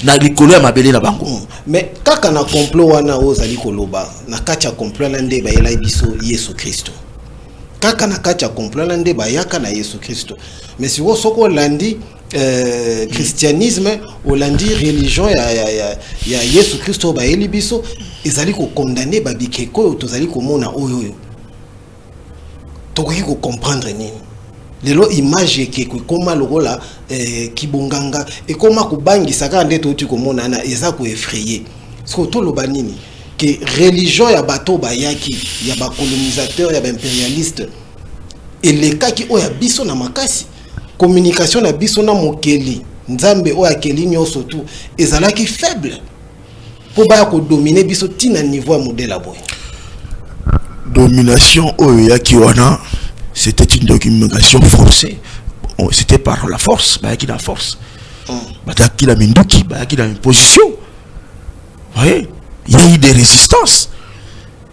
na likolo ya mabele na bango mais kaka na complot wana ozali koloba na kati ya complot na nde bayela biso Yesu Kristo kaka na kati ya complot na nde bayaka na Yesu Kristo mais si wo soko landi christianisme olandi religion ya Yesu Kristo bayeli biso ezali ko condamner babikeko tozali komona oyo tokoki ko comprendre nini lelo image ke koma lokola kibonganga et koma kubangisa ka nde toti komona na eza ko effrayer so to loba nini que religion ya bato bayaki ya ba colonisateur ya ba impérialiste elekaki oya biso na makasi communication na biso na mokeli nzambe oya keli nyoso tu ezalaki faible pour ba ko dominer biso tina niveau ya modèle boy domination oyo yaki wana c'était une domination forcée c'était par la force bayaki na force bataki la minduki bayaki na imposition voyez il y a eu des résistances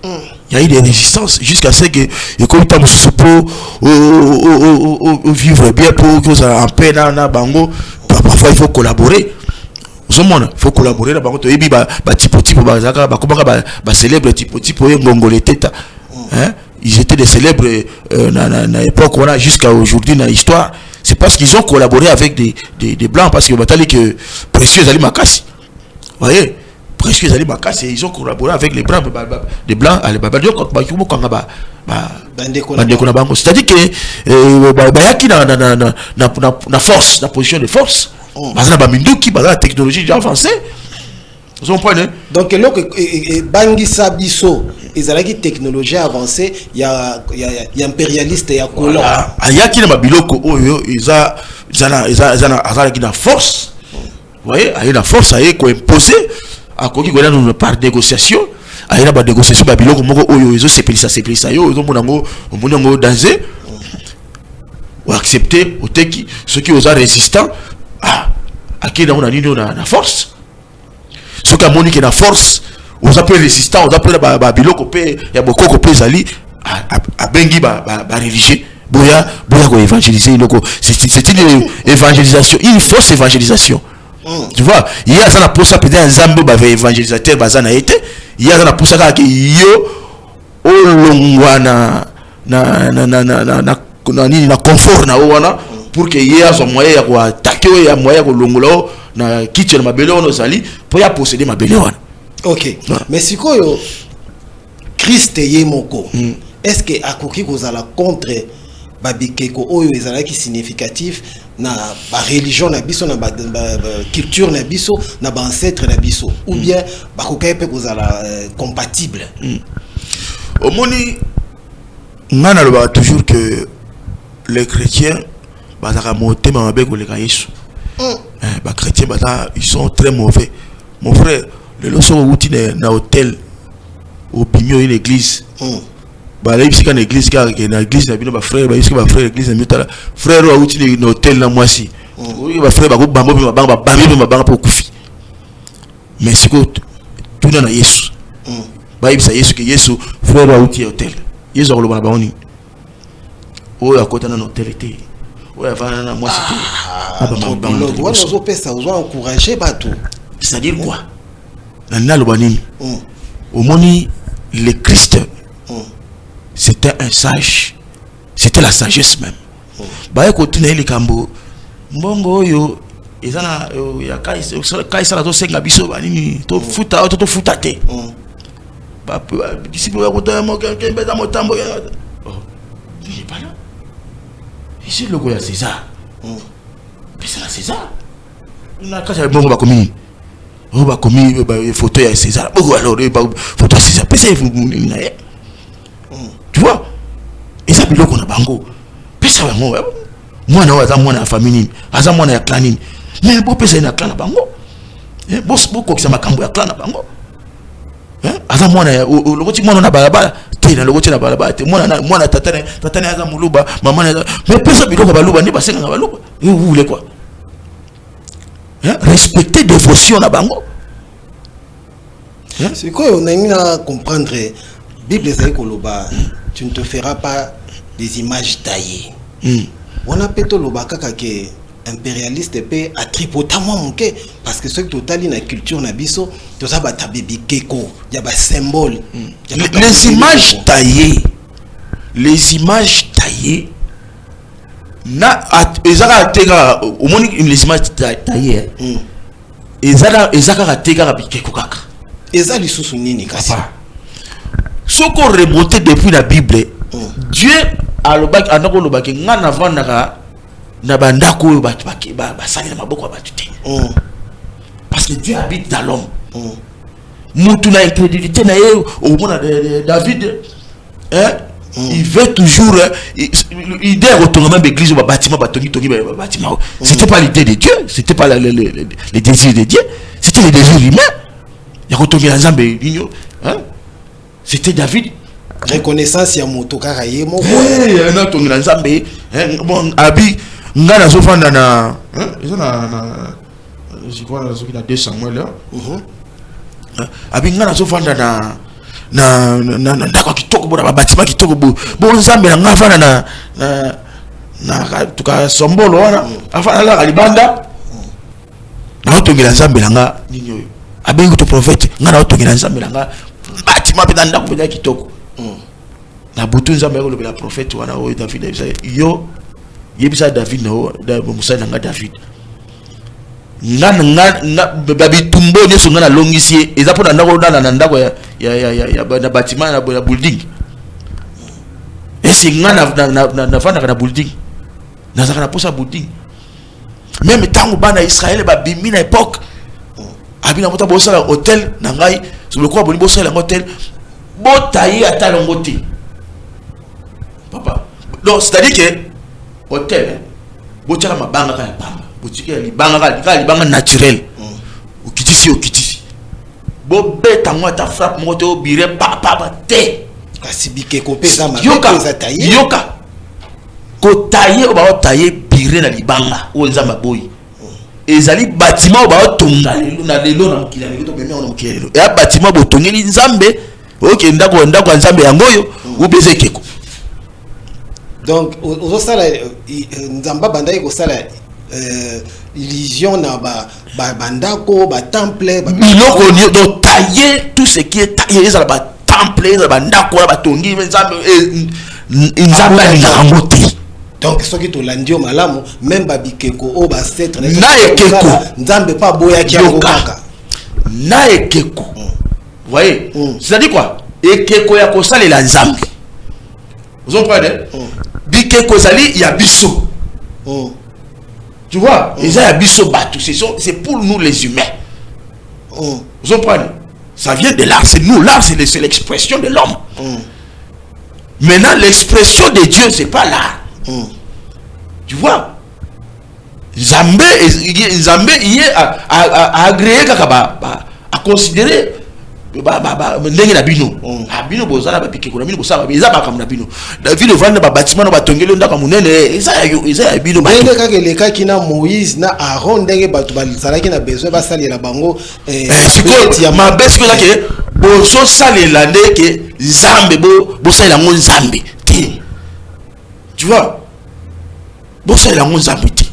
il y a eu des résistances jusqu'à ce que comme tam supo au vivre bien pour que ça en paix na bango parfois il faut collaborer il faut collaborer na bango to yebi ba tipo bazaka ba komaka ba célèbre tipo ngongole teta hein ils étaient des célèbres na époque voilà jusqu'à aujourd'hui dans l'histoire c'est parce qu'ils ont collaboré avec des blancs parce que batali que précieux ali makasi voyez précieux ali makasi ils ont collaboré avec les blancs allez c'est-à-dire que bayaki na force na position de force bazana ba minduki bazana technologie déjà avancée. Donc bangisa biso ezalaki technologie avancée ya impérialiste ya colon ayaki na biloko oyo ezana ki na force voyez ayi na force ayi ko imposer akoki ko na par négociation ayi na ba négociation ba biloko moko oyo ezo sepelisa yo ezo monango danger ou accepter oteki ceux qui osa résistant akina on a nino na force. Ce qui a monique la force, on appelle résistant, on appelle biloko pe ya bokoko pe zali a bengi ba religieux. Boya ko évangéliser loko. C'est une évangélisation, une fausse évangélisation. Tu vois, il y a ça la posa peut un zambo ba évangélisateur bazana été, il y a ça la posa ka yo olongwana na confort na wana pour que y a son moyen ya ko attaquer ya moyen ko longola na kitchen mabele ono zali pour ya posséder mabele wana. OK. Mais sikoyo Christ yemoko. Est-ce que akoki kozala contre babikeko oyo ezala ki significatif na ba religion na biso na ba culture na biso na ba ancêtre na biso ou bien bakoka pe kozala compatible? Au moni, on a toujours que les chrétiens, les chrétiens, ils sont très mauvais. Mon frère, les leçons où tu es dans l'hôtel, au pignon, une église. Là, il y a une église, il y a une église, il y a un frère, il y a un frère, l'église, frère, où tu es dans l'hôtel, là, moi, si. Il y a un frère, il y a un mais c'est que tout dans Jésus. Bah il s'agit que Jésus frère wa uti hôtel. Jésus ko loba ba oni. O ya kota na hôtel té. O ya va na moi c'était. On doit encourager bateau. C'est-à-dire quoi? Na loba nini? Au moni le Christ c'était un sage. C'était la sagesse même. Bah écoute na ile kambo. Mbongo yo ezana ya kaisa to senga biso banini to futa to futa te ba disciple ya kota mo kembe da motambo oh il est pas là ici le logo ya César mais c'est la César na kasa bongo ba komi o ba komi photo ya César bongo alors ba photo ya César pesa na tu vois et ça biloko na bango pesa bango mwana wa za mwana ya famille aza mwana ya clan nini. Mais bon pesa na clan na bango. Boss boko kisa makambo ya clan na bango. Aza mwana ya lokoti mwana na balabala, te na lokoti na balabala te mwana tatane aza muluba, maman na mais pesa biloko baluba ni basenga na baluba. Vous voulez quoi? Respecter dévotion na bango. C'est quoi on a mis à comprendre Bible c'est koloba, tu ne te feras pas des images taillées. On a péto lobaka kake impérialiste pe atripotama monke parce que ce que total na culture na biso to ça ba tabibi keko ya ba symbole les images taillées na ezaka teka au moni les images taillées ezaka teka bikeko kaka eza lisusu nini kasi ce qu'on remonté depuis la Bible Dieu alobaki andako lobaki ngana vandaka na bandako yo batu basali na maboko batu te parce que Dieu habite dans l'homme mutu na incrédulité na ye au mona David il veut toujours l'idée retourner même l'église au bâtiment bâtiment c'était pas l'idée de Dieu, c'était pas les désirs de Dieu, c'était les désirs humains. Il y a retourné dans Zambé c'était David. Reconnaissance ya moto kaka ye moko na tongi na Zambé bon abi ngana zo fanda na ils je crois na zo ki na 200 mois là abi ngana zo fanda na ndako kitoko bona bâtiment kitoko bo Nzambe nga fanda na tuka sombolo wana afana la libanda na tongi na Nzambe nga nini oyo abi to prophète ngana tongi na Nzambe nga bâtiment pe ndako pe kitoko na butu Nzambe ko le prophète wana o David yo yebisa David no da musala nga David nga babitumbo nyeso nga na longisi eza pona ndako na ndako ya na bâtiment na building esi nga na fanda na building na zaka na posa building même tango bana Israël ba bimi na époque abina mota bosala hôtel na ngai sur le quoi boni bosala hôtel botayi atalongoti papa donc c'est-à-dire que hôtel botiaka mabanga kaya pamba botika libanga naturel okitisi bobeta ngo ata frappe moko te obire papa te kasi bikeko pesa mapesa taillé yoka ko taillé oba taillé bire na libanga o nzamba boyi ezali bâtiment oba tonga na lelo na mokili to bemia na mokili ya bâtiment botongeli Nzambe ok ndako Nzambe yangoyo ubeze keko. Donc au sala Nzamba banda ko sala illusion na bandako ba temple biloko donc tailler tout ce qui est taillé ça ba temple ça bandako ba tongi Nzamba na ngoti. Donc ce qui to landio malamu même ba bikeko o ba set na ekeko Nzambe pa boya ki akokaka na ekeko. Voyez, c'est-à-dire quoi? Ekeko ya ko salela Nzambe. Vous comprenez? Bikeko sali ya biso. Tu vois, ils ont biso batu, c'est pour nous les humains. Vous comprenez? Ça vient de l'art, c'est nous, l'art c'est l'expression de l'homme. Maintenant, l'expression de Dieu, c'est pas là. Tu vois? Zambé y est à agréer à considérer ndenge na bino bino bozala ba piqué ko na bino bosala eza ba kamuna bino David vanda ba bâtiment na batongeli ndaka munene eza ya bino ba ndenge kaka leka kina Moïse na Aaron ndenge batu bazalaki na besoin basalela bango sikoti ya mabesko lake boso salela ndeke Nzambe bo salela ngo Nzambe ti tu vois bo salela ngo Nzambe ti.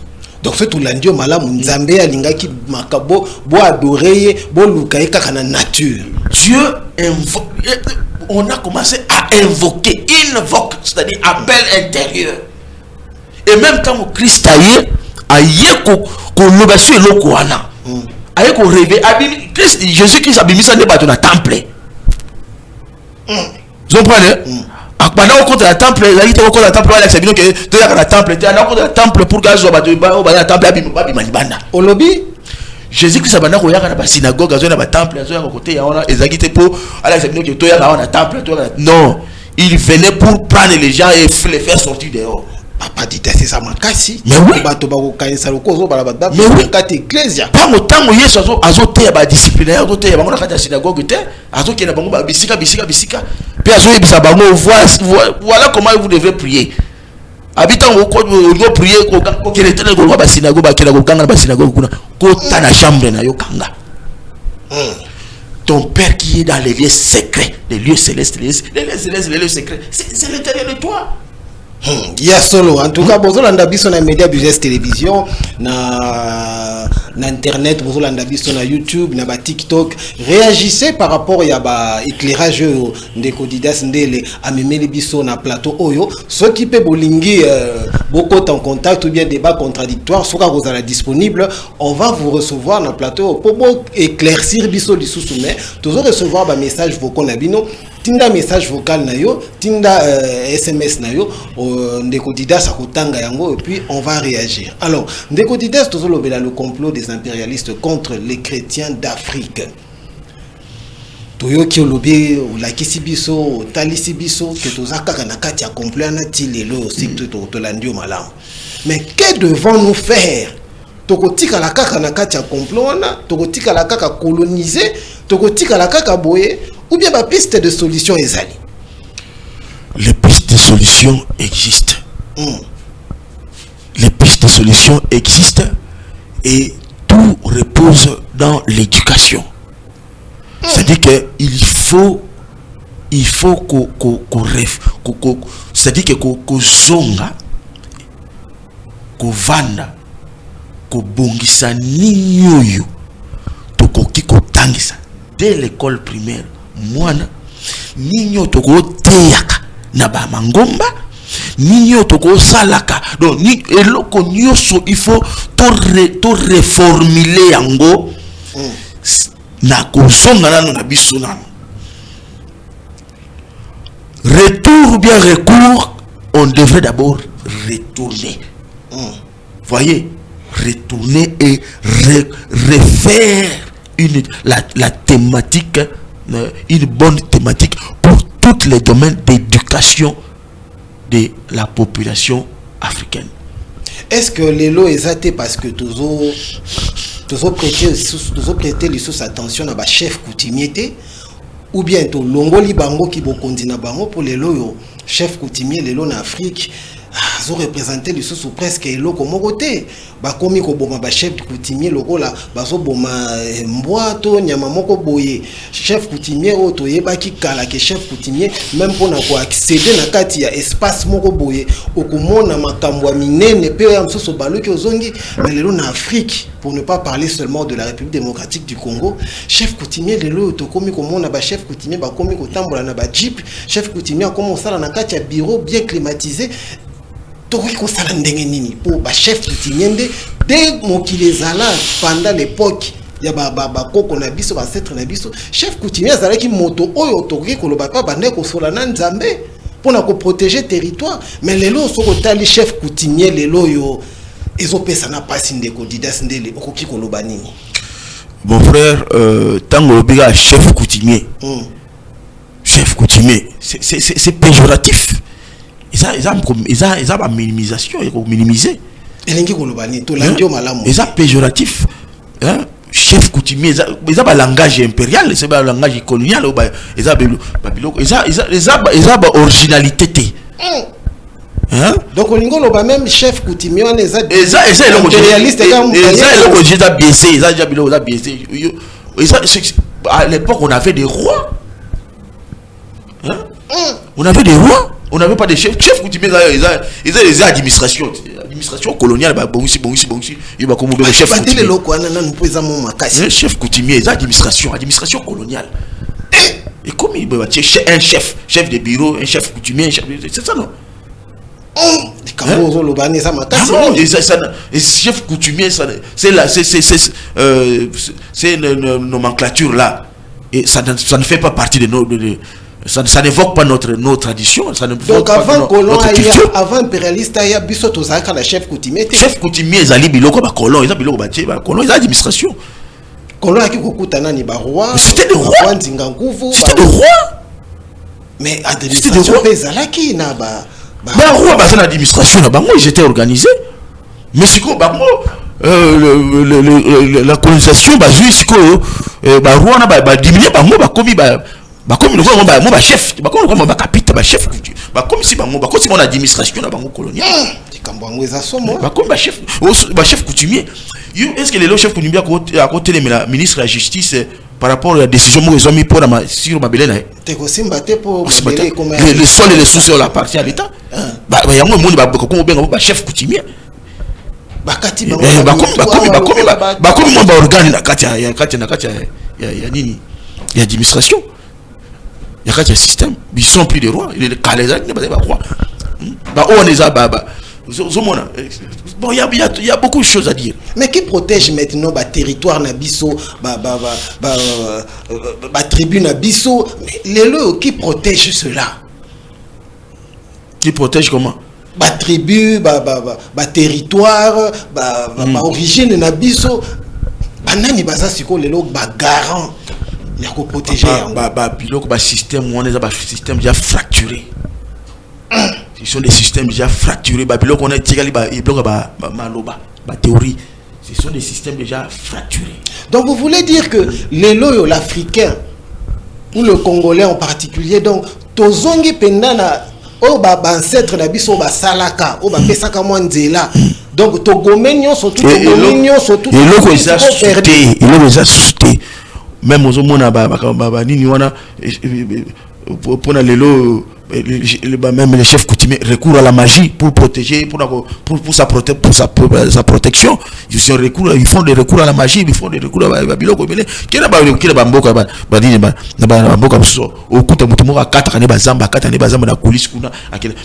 Donc c'est tout l'andio malamu Nzambe alingaki makabo bo adorer bo lukaye kaka na nature. Dieu on a commencé à invoquer, invoque, c'est-à-dire appel intérieur. Et même quand Christ aye ko lobasi eloko wana. Aye ko rêver Jésus-Christ abimisa ne bato na temple. Vous comprenez? Pendant au contre la temple, il a dit au contre la temple, il a accepté que tu as la temple, tu as au contre la temple pour gaz au la temple abimanda. Au lobby, Jésus-Christ a banana ko yaka na ba synagogue, azo na ba temple, azo yaka côté ya ona ezakite pour aller accepter que tu as la temple, non, il venait pour prendre les gens et les faire sortir dehors. Papa dit c'est ça makasi. Mais oui. Bato ba ko kanisa lokozo ba ba mais oui. Kati ecclesia. Tango Yesu azo te ba disciplinaire, azo te ba ngona kata synagogue te, azo ke na bango ba bisika. Puis azo yebisa bango voilà comment vous devez prier. Habitant au prier ko keletele ko ba synagogue ba kela ko kanga ba synagogue kuna ko ta na chambre na yo kanga. Ton Père qui est dans les lieux secrets, les lieux célestes, les lieux secrets, c'est l'intérieur de toi. Ya solo en tout cas bozolanda biso na média business télévision na internet bozolanda biso na YouTube na ba TikTok réagissez par rapport ya ba éclairage ndeko Didas Ndele amemeli biso na plateau oyo ceux qui peut bolingi beaucoup en contact ou bien débat contradictoire soka kozala disponible on va vous recevoir na plateau pour éclaircir biso lisusu mais toujours recevoir ba message vocaux na bino tinda message vocal na yo tinda SMS na yo ndeko Didas akotanga yango et puis on va réagir. Alors ndeko Didas tozolobela le complot des impérialistes contre les chrétiens d'Afrique. Toyo ki olobi olakisi biso talisi biso que tozaka na kati ya complot na tilelo sikto tolandio malamu. Mais que devons-nous faire? Tokotika la kaka na kati ya complot na tokotika la kaka coloniser tokotika la kaka boye ou bien ma piste de solution ezali. Les pistes de solution existent. Les pistes de solution existent et tout repose dans l'éducation. C'est-à-dire qu'il faut c'est-à-dire que qu'on zonga, qu'on vanda, qu'on bongisa ninyoyo, tokoki ko tangisa dès l'école primaire. Mwana ninyo toko teyaka na ba mangomba ninyo toko salaka donc ni eloko nyoso il faut to reformuler yango na kozonga nano na biso nano retour ou bien recours on devrait d'abord retourner voyez retourner et refaire la thématique une bonne thématique pour tous les domaines d'éducation de la population africaine. Est-ce que les lois exactes parce que tous prêter les sous attention à ba chef coutumier ou bien to longoli bango qui bokondi na bango pour les lois chef coutumier les lois en Afrique ils ont représenté les sous presque eloko mokote ba komi ko boma ba chef coutumier lokola bazo boma mbwato nyama moko boye chef coutumier oto yebaki kala ke chef coutumier même pona ko accéder na kati ya espace moko boye okomona makambo minene pe ya msoso baloki ozongi mais lelo na Afrique pour ne pas parler seulement de la République démocratique du Congo chef coutumier lelo to komi ko mona ba chef coutumier ba komi ko tambola na ba jeep chef coutumier comme ça na kati ya bureau bien climatisé toki ko sala ndenge nini pour ba chef coutumier dès mokili ezala pendant l'époque ya ba koko na biso ba setre na biso chef coutumier azalaki moto oyo toki ko loba pa bande ko sola na Nzambe pour na ko protéger territoire mais lelo soko tali chef coutumier lelo yo ezopesa na pasi ndeko Didas Ndele okoki ko loba nini? Mon frère tango biga chef coutumier chef coutumier, c'est péjoratif. Ils ont minimisation, ils ont minimisé. Ils ont péjoratif. Chef coutumier, ils ont un langage impérial, c'est un langage colonial. Ils ont originalité. Donc on a même chef coutumier, on est impérialiste. À l'époque, on avait des rois. On avait des rois. On n'avait pas de chefs. Chef coutumier, ils ont des administrations. Administration coloniale, il va comme chef coutumier. Chef coutumier, ils ont administration coloniale. Et comme il va un chef de bureau, un chef coutumier, c'est ça non? Chef coutumier, c'est une nomenclature là. Et ça ne fait pas partie de nos. Ça n'évoque pas notre tradition. Ça donc avant colon, avant impérialiste, il y a biso tozaka la chef coutumier. Chef coutumier, ils allaient biloko ba colon, ils allaient biloko ba colon, ils administration. Colon a qui kokutana ni ba roi. C'était des rois. C'était des rois. Mais administration pezalaki na ba. Bah roi ba l'administration là, bango ils étaient organisés. Mais c'est quoi bango la colonisation ba jusqu'au ba roi na ba diminuer bango ba komi ba comme le roi ba chef ba comme le roi ba capitaine ba chef comme si bango ba comme si mon administration na bango colonial dikambango eza somo ba comme ba chef coutumier. Est-ce que le chef coutumier à côté de la ministre de la justice par rapport à la décision que ils ont mis pour sur Mabélé là le sol et les sous-sols appartiennent à l'État. Bah il y a un monde ba chef coutumier bakati ba comme moi ba organe na kati ya nini il y a administration. Il y a un système, ils sont plus des rois, ils sont calés, ils ne sont pas rois. Bon, il y a beaucoup de choses à dire. Mais qui protège maintenant le territoire Nabiso, la tribu Nabiso? Les lois qui protègent cela? Qui protège comment? La tribu, le territoire, l'origine Nabiso. Banani baza siko les lois garant. Il y a qu'à protéger. Système, on est un système déjà fracturé. Ce sont des systèmes déjà fracturés. On est théorie. Ce sont des systèmes déjà fracturés. Donc vous voulez dire que les loyaux, l'Africain ou le Congolais en particulier, donc tozongi pendana o ba ancêtre na biso ba salaka o ba pesaka mwanzela. Donc togomenyo surtout togomenyo surtout. Il les a suscités. Même aux hommes même les chefs coutumiers recourent à la magie pour protéger pour sa protection. Ils font des recours à la magie, ils font des recours à la biloko belé qui na ba mboka ba dini ba na mboka so okuta mutu moko 4 années bazamba 4 années bazamba na coulisse kuna.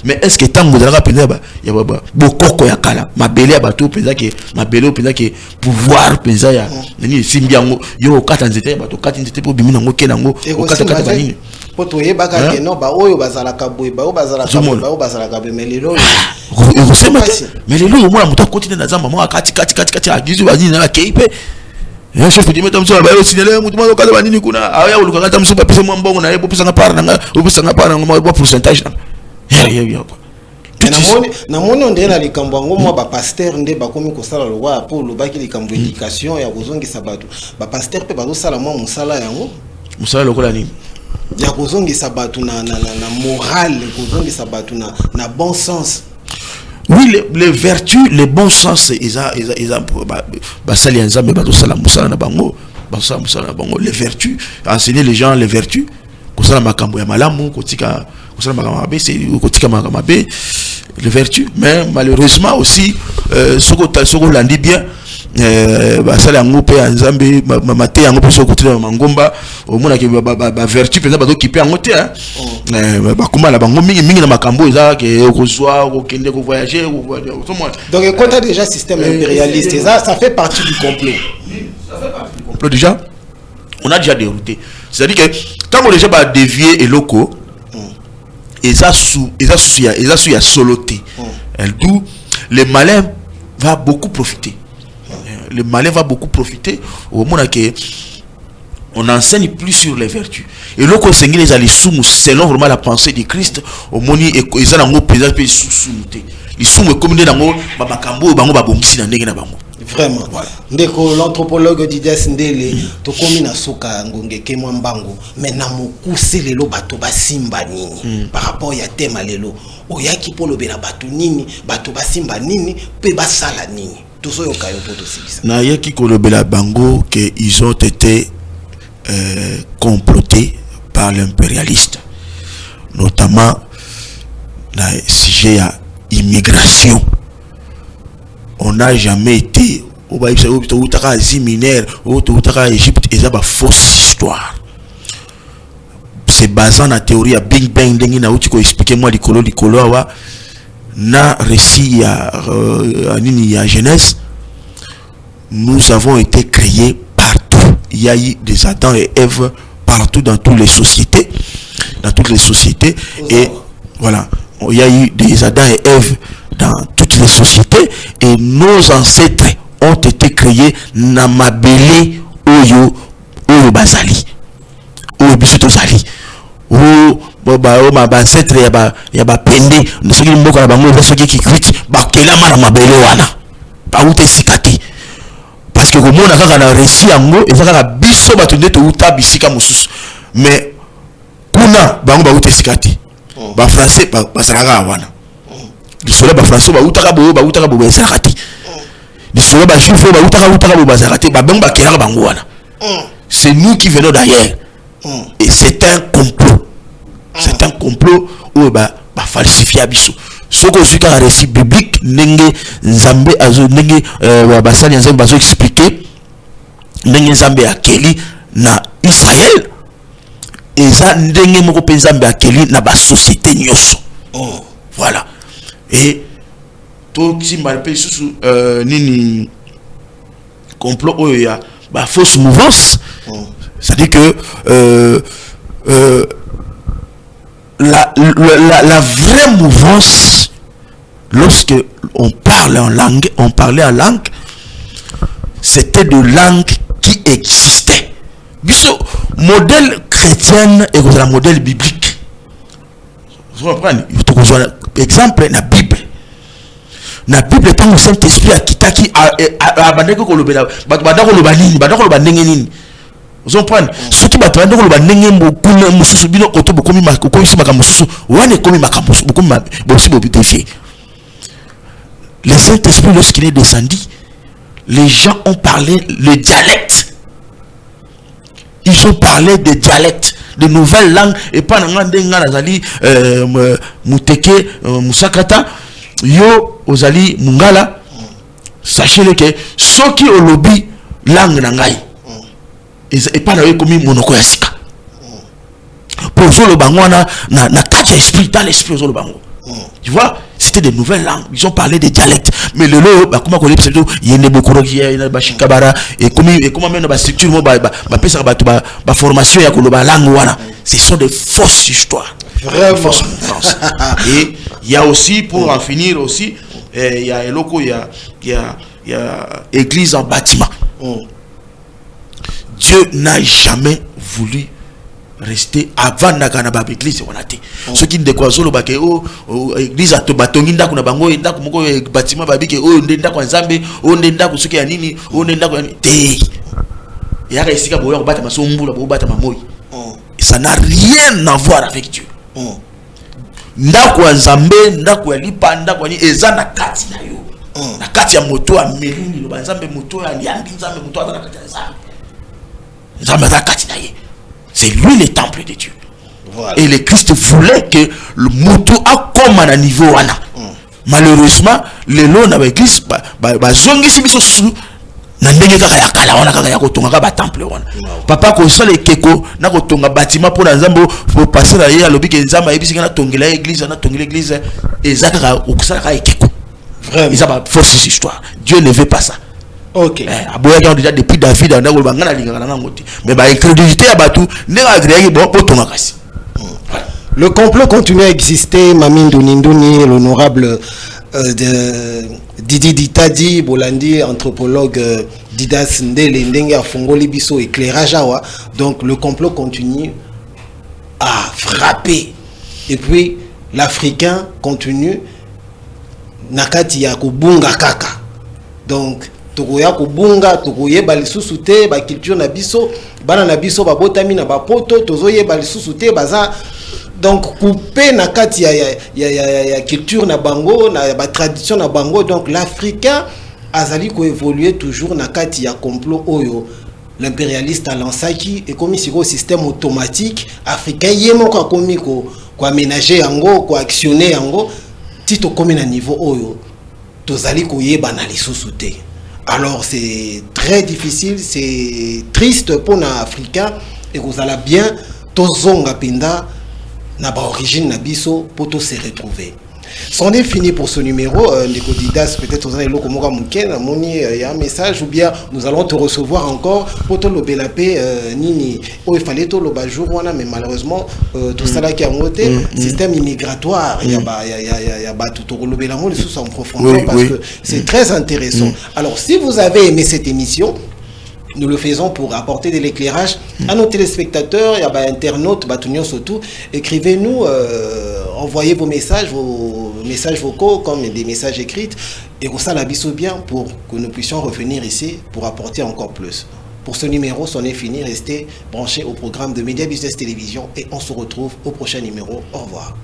Mais est-ce que tant mozalaka penza ba ya ba bokoko ya kala mabele ya bato penza ke mabele penza ke pouvoir penza ya nini simbiango yo 4 nzete bato 4 nzete po bimina ngo kenango 4 ba nini poto yebaka ke no ba oyo bazalaka boy ba o bazalaka be melelo mais le logo moi muto continue na zamba moi kati a gizu bazini na keipe ya chef coutumier tamso ba yo signaler mutu mo kala banini kuna aya uluka kata mso papisa mo mbongo na yebo pisanga par na mo pourcentage ya namoni onde na likambo ngo mo ba pasteur nde ba komi ko sala lwa pour lo baki likambo éducation ya kozongisa bato ba pasteur pe bazo sala mo musala yango musala lokola nini ya kozongisa bato na morale kozongisa bato na bon sens. Oui, les vertus, les bons sens, ils les vertus, enseigner les gens les vertus, les vertus, mais malheureusement aussi, ce qu'on l'a dit bien, basali yango pe nzambe mate yango pe soko tuna mangomba omona ke ba vertu penza bato kipe yango te ba kuma la bango mingi na makambo eza ke kozwa ko kende ko voyager donc quand tu as déjà système impérialiste ça fait partie du complot. Ça fait partie du complot déjà. On a déjà dérouté. C'est-à-dire que quand on déjà ba dévier et locaux et ça sous ya soloté. D'où le malin va beaucoup profiter. Le malin va beaucoup profiter au moment que On n'enseigne plus sur les vertus. Et là, quand les allez sous, selon vraiment la pensée de Christ, au moni et ils ont un présent peu sous. Ils sont comme des nango, babakambo, bango babongisi na ndenge na bango. Vraiment. Voilà. Ndeko l'anthropologue Didier Sindele to komi na soka ngongeke mwambango mais na mokuse lelo bato basimba nini par rapport ya tema lelo oyaki polo bela bato nini bato basimba nini pe basala nini tozo yoka yo poto sibisa na yaki kolobela bango que ils ont été complotés par l'impérialiste, notamment dans le sujet à immigration. On n'a jamais été au mineur au Égypte et ça va fausse histoire. C'est basé na théorie à Big Bang dengi na uti ko expliquer moi likolo wa na récit à Genèse. Nous avons été créés partout. Il y a eu des Adam et Ève partout dans toutes les sociétés. Et voilà, il y a eu des Adam et Ève dans toutes les sociétés et nos ancêtres ont été créés na mabele oyo bazali oyo biso zali ma ancêtre ya ba pende soki mboka na bango soki kikwiti bakelama na mabele wana ba ute sikati parce que komona kaka na récit yango eza kaka biso bato nde touta bisika mosusu mais kuna bango ba ute sikati ba français basalaka wana lisolo ba français ba utaka bo esalakati lisolo ba juif ba utaka bo bazalakati ba bango bakelaka bango wana c'est nous qui venons d'ailleurs et c'est un complot où ba falsifier biso soko suka un récit biblique ndenge nzambe azo ndenge basali nzambe bazo expliquer ndenge nzambe akeli na Israël et ça ndenge moko pe nzambe akeli na ba société nyonso voilà et tout si malpe sous nini complot oya ba fausse mouvance c'est-à-dire que la vraie mouvance, lorsque on parlait en langue, c'était de langue qui existait. Biso modèle chrétien et le modèle biblique. Vous comprenez? Exemple la Bible. La Bible tant le Saint-Esprit a kitaki a bandeko kolobela badako lobanini badako lobanenge nini. Vous comprenez? Ce qui va prendre le banning beaucoup mususu bino koto bokomi makomi simaka mususu wane komi makamusu bokomi bosi bobitefié. Le Saint-Esprit lorsqu'il est descendu, les gens ont parlé le dialecte. Ils ont parlé de dialectes, de nouvelles langues et pas ndenga nazali muteke musakata yo ozali mungala. Sachez que ceux qui ont lobby langue nangai et pas comme monoko ya sika pour solo bangwana na kati esprit dans l'esprit solo bango tu vois c'était des nouvelles langues ils ont parlé des dialectes mais le lo ba kuma ko le plutôt yene bokoro ki ya ba shikabara et comment même ba structure mo ba pesa ba formation ya ko ba langue wana ce sont des fausses histoires vraiment fausses mouvance. Et il y a aussi pour en finir aussi il y a eloko il y a église en bâtiment. Dieu n'a jamais voulu rester avant Naganaba l'église on a dit ceux qui ne croient pas que l'église a tobatongi ndako na bango ndako moko bâtiment babike ndako nzambe ndako soki ya nini ndako te ya resika boya ko bata masombula bo bata mamoyi ça n'a rien à voir avec Dieu ndako nzambe ndako ya lipa ndako ni eza na kati na yo na kati ya moto ya melini lo nzambe moto ya liambi nzambe moto ya kati ya nzambe. C'est lui le temple de Dieu. Voilà. Et le Christ voulait que le moutou a comme à niveau wana. Malheureusement, les lois dans l'église, zongi si biso sous na ndenge kaka ya kala wana kaka ya kotonga ba temple wana. Papa ko sole keko na kotonga bâtiment pour nzambo pour passer là ya lobi ke nzamba ebisi kana tongela église na tongela église ezaka okusala ka ekeko. Vraiment. Ils ont fausse histoire. Dieu ne veut pas ça. Ok. Déjà depuis David, mais crédibilité à Batou, le complot continue à exister. Mamine Ndouni, l'honorable Didi Ditadi Bolandi, anthropologue Didas Ndele Ndenge a Fongoli Biso éclairage awa. Donc le complot continue à frapper. Et puis l'Africain continue nakati ya kubunga kaka. Donc tokoya kubunga tokoye balisusu te ba culture na biso bana na biso ba botami na ba poto tozoye balisusu te baza. Donc couper nakati ya culture na bango na ba tradition na bango. Donc l'Africain azali ko évoluer toujours nakati ya complot oyo l'impérialiste a lancé et comme si au système automatique africain yemo ko komi ko aménager yango ko actionner yango tito comme na niveau oyo tozali ko yeba na lisusu te. Alors c'est très difficile, c'est triste pour les Africains et vous allez bien tozonga penda na ba origine na biso pour tous se retrouver. C'en est fini pour ce numéro. Ndeko Didas, peut-être vous allez le komoka muken, il y a un message ou bien nous allons te recevoir encore pour te le belapé nini. Oh il fallait te le bajour mais malheureusement tout ça là qui a monté système immigratoire. Il y a tout le belango les sous en profondeur parce que c'est très intéressant. Alors si vous avez aimé cette émission, nous le faisons pour apporter de l'éclairage à nos téléspectateurs et à nos internautes, surtout. Écrivez-nous, envoyez vos messages vocaux comme des messages écrits et on s'alabisse bien pour que nous puissions revenir ici pour apporter encore plus. Pour ce numéro, c'en est fini. Restez branchés au programme de Média Business Télévision et on se retrouve au prochain numéro. Au revoir.